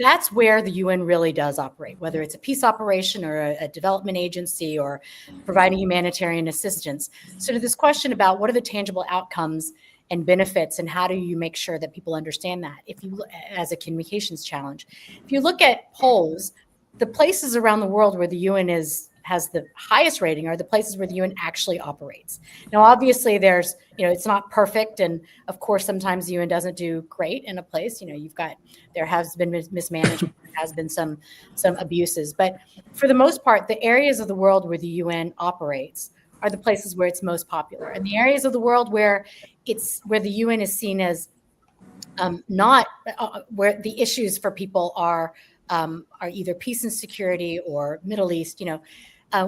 that's where the UN really does operate, whether it's a peace operation or a development agency or providing humanitarian assistance. So to this question about what are the tangible outcomes and benefits, and how do you make sure that people understand that, as a communications challenge, if you look at polls, the places around the world where the UN has the highest rating are the places where the UN actually operates. Now, obviously, there's, it's not perfect. And of course, sometimes the UN doesn't do great in a place. There has been mismanagement, there has been some abuses. But for the most part, the areas of the world where the UN operates are the places where it's most popular. And the areas of the world where the UN is seen as not where the issues for people are either peace and security or Middle East,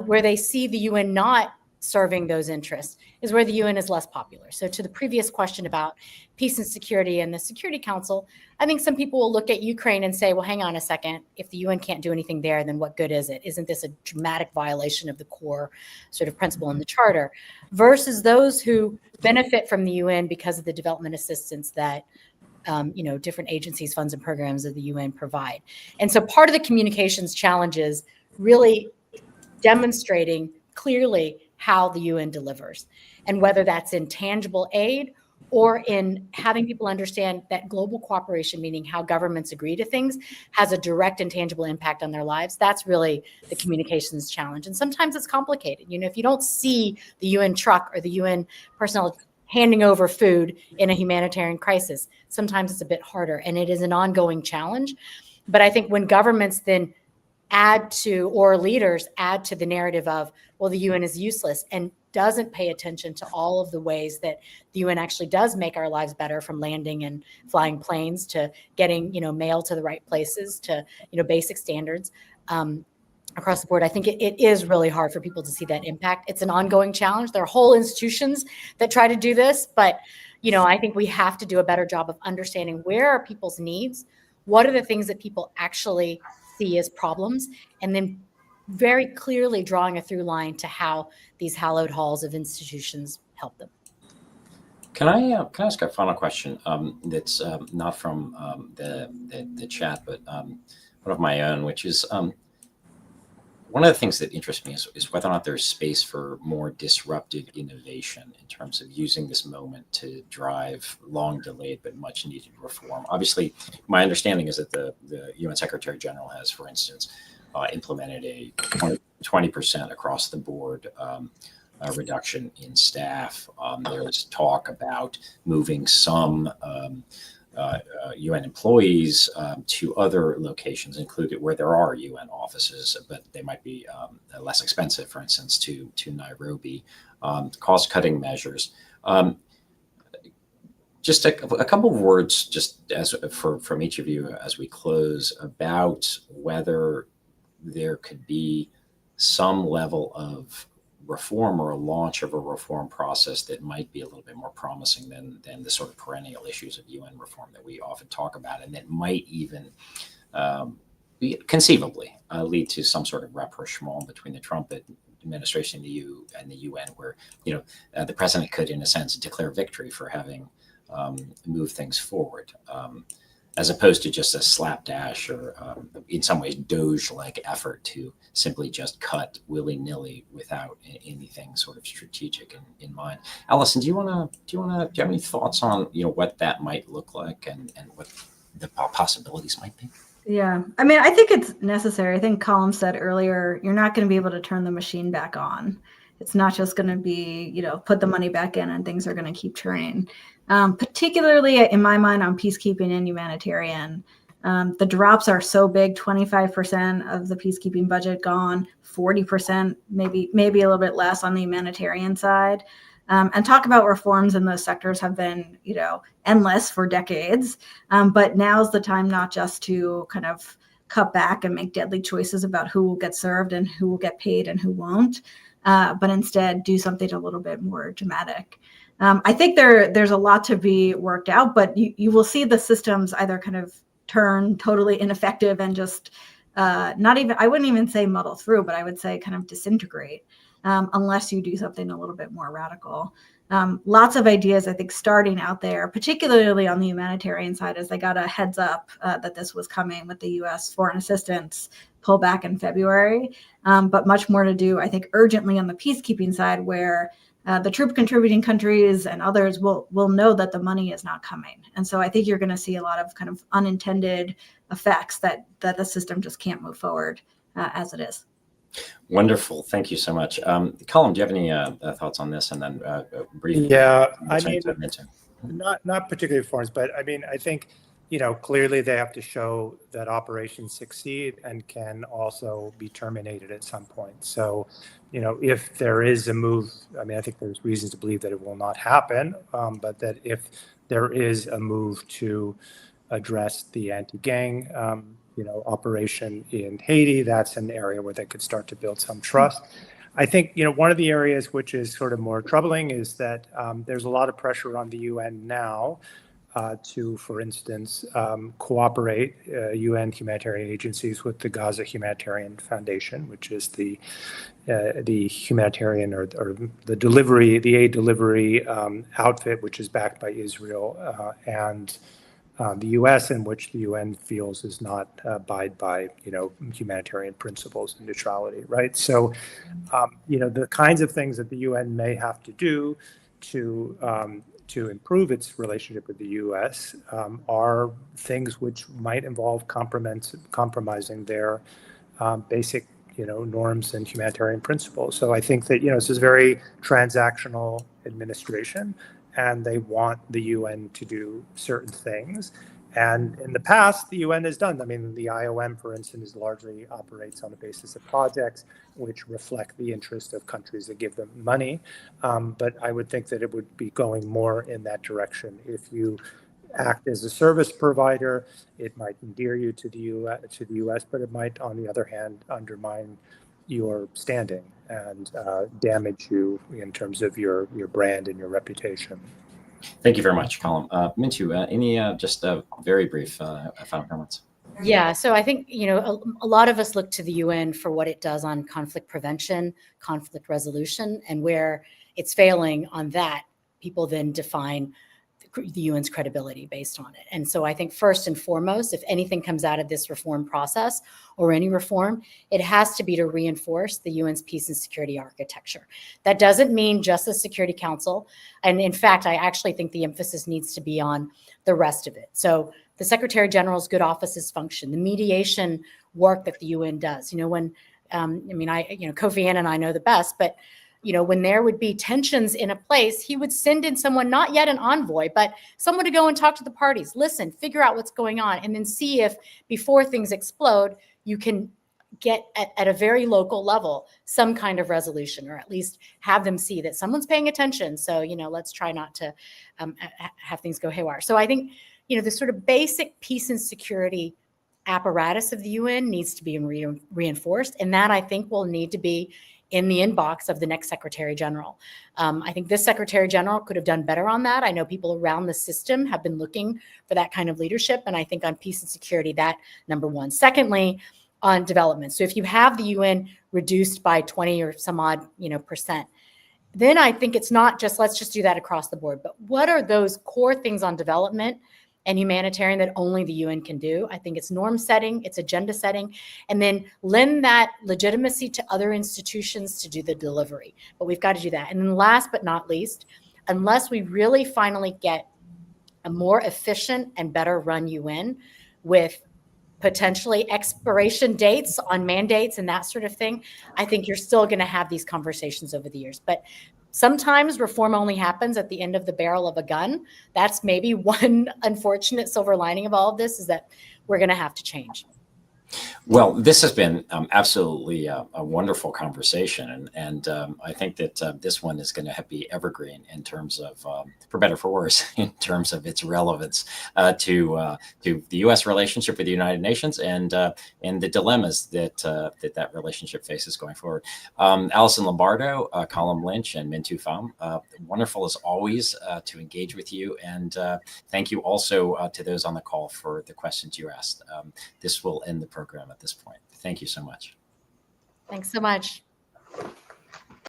where they see the UN not serving those interests is where the UN is less popular. So to the previous question about peace and security and the Security Council, I think some people will look at Ukraine and say, well, hang on a second, if the UN can't do anything there, then what good is it? Isn't this a dramatic violation of the core sort of principle in the Charter? Versus those who benefit from the UN because of the development assistance that different agencies, funds, and programs of the UN provide. And so part of the communications challenge is really demonstrating clearly how the UN delivers, and whether that's in tangible aid or in having people understand that global cooperation, meaning how governments agree to things, has a direct and tangible impact on their lives. That's really the communications challenge. And sometimes it's complicated. If you don't see the UN truck or the UN personnel handing over food in a humanitarian crisis, sometimes it's a bit harder, and it is an ongoing challenge. But I think when governments then add to, or leaders add to the narrative of, well, the UN is useless, and doesn't pay attention to all of the ways that the UN actually does make our lives better, from landing and flying planes to getting, mail to the right places to, basic standards across the board. I think it is really hard for people to see that impact. It's an ongoing challenge. There are whole institutions that try to do this, but, I think we have to do a better job of understanding where are people's needs, what are the things that people actually see as problems, and then very clearly drawing a through line to how these hallowed halls of institutions help them. Can I ask a final question that's not from the chat, but one of my own, which is one of the things that interests me is whether or not there's space for more disruptive innovation in terms of using this moment to drive long delayed but much needed reform. Obviously, my understanding is that the UN Secretary General has, for instance, implemented a 20% across the board reduction in staff. There's talk about moving some UN employees to other locations, included where there are UN offices, but they might be less expensive, for instance, to Nairobi. Cost-cutting measures. Just a couple of words, just from each of you as we close, about whether there could be some level of reform or a launch of a reform process that might be a little bit more promising than the sort of perennial issues of UN reform that we often talk about, and that might even conceivably lead to some sort of rapprochement between the Trump administration and the UN, where the president could, in a sense, declare victory for having moved things forward, as opposed to just a slapdash or in some ways Doge-like effort to simply just cut willy-nilly without anything sort of strategic in mind. Allison, do you have any thoughts on what that might look like and what the possibilities might be? Yeah, I mean, I think it's necessary. I think Colm said earlier, you're not going to be able to turn the machine back on. It's not just going to be, put the money back in and things are going to keep turning. Particularly in my mind on peacekeeping and humanitarian, the drops are so big, 25% of the peacekeeping budget gone, 40%, maybe a little bit less on the humanitarian side. And talk about reforms in those sectors have been, endless for decades. But now's the time not just to kind of cut back and make deadly choices about who will get served and who will get paid and who won't, but instead do something a little bit more dramatic. I think there's a lot to be worked out, but you will see the systems either kind of turn totally ineffective and just not even, I wouldn't even say muddle through, but I would say kind of disintegrate unless you do something a little bit more radical. Lots of ideas, I think, starting out there, particularly on the humanitarian side, as they got a heads up that this was coming with the U.S. foreign assistance pullback in February, but much more to do, I think, urgently on the peacekeeping side, where the troop contributing countries and others will know that the money is not coming. And so I think you're going to see a lot of kind of unintended effects that the system just can't move forward as it is. Wonderful. Thank you so much. Colin, do you have any thoughts on this? And then briefly. Yeah, I mean, not particularly foreign, but I mean, I think, clearly they have to show that operations succeed and can also be terminated at some point. So, if there is a move, I mean, I think there's reasons to believe that it will not happen, but that if there is a move to address the anti-gang, operation in Haiti, that's an area where they could start to build some trust. I think, one of the areas which is sort of more troubling is that there's a lot of pressure on the UN now to, for instance, cooperate UN humanitarian agencies with the Gaza Humanitarian Foundation, which is the humanitarian or the aid delivery outfit, which is backed by Israel and the U.S., in which the UN feels does not abide by, humanitarian principles and neutrality, right? So, the kinds of things that the UN may have to do to improve its relationship with the U.S. Are things which might involve compromising their basic, norms and humanitarian principles. So I think that, this is very transactional administration, and they want the UN to do certain things. And in the past, the UN has done. I mean, the IOM, for instance, largely operates on the basis of projects which reflect the interest of countries that give them money. But I would think that it would be going more in that direction. If you act as a service provider, it might endear you to the US, but it might, on the other hand, undermine your standing and damage you in terms of your brand and your reputation. Thank you very much, Colin. Mintu, any just very brief final comments? Yeah, so I think, a lot of us look to the UN for what it does on conflict prevention, conflict resolution, and where it's failing on that, people then define the UN's credibility based on it. And so I think first and foremost, if anything comes out of this reform process or any reform, it has to be to reinforce the UN's peace and security architecture. That doesn't mean just the Security Council. And in fact, I actually think the emphasis needs to be on the rest of it. So the Secretary General's good offices function, the mediation work that the UN does. When, Kofi Annan and I know the best, but when there would be tensions in a place, he would send in someone, not yet an envoy, but someone to go and talk to the parties, listen, figure out what's going on, and then see if before things explode, you can get at a very local level some kind of resolution, or at least have them see that someone's paying attention. So, let's try not to have things go haywire. So I think, the sort of basic peace and security apparatus of the UN needs to be reinforced. And that, I think, will need to be in the inbox of the next Secretary General. I think this Secretary General could have done better on that. I know people around the system have been looking for that kind of leadership. And I think on peace and security, that number one. Secondly, on development. So if you have the UN reduced by 20 or some odd, percent, then I think it's not just, let's just do that across the board. But what are those core things on development and humanitarian that only the UN can do? I think it's norm setting, it's agenda setting, and then lend that legitimacy to other institutions to do the delivery. But we've got to do that. And then last but not least, unless we really finally get a more efficient and better run UN with potentially expiration dates on mandates and that sort of thing, I think you're still going to have these conversations over the years. But sometimes reform only happens at the end of the barrel of a gun. That's maybe one unfortunate silver lining of all of this, is that we're going to have to change. Well, this has been absolutely a wonderful conversation, and I think that this one is going to be evergreen in terms of, for better or for worse, in terms of its relevance to the U.S. relationship with the United Nations and the dilemmas that relationship faces going forward. Alison Lombardo, Colin Lynch, and Mintu Pham, wonderful as always to engage with you, and thank you also to those on the call for the questions you asked. This will end the program at this point. Thank you so much. Thanks so much.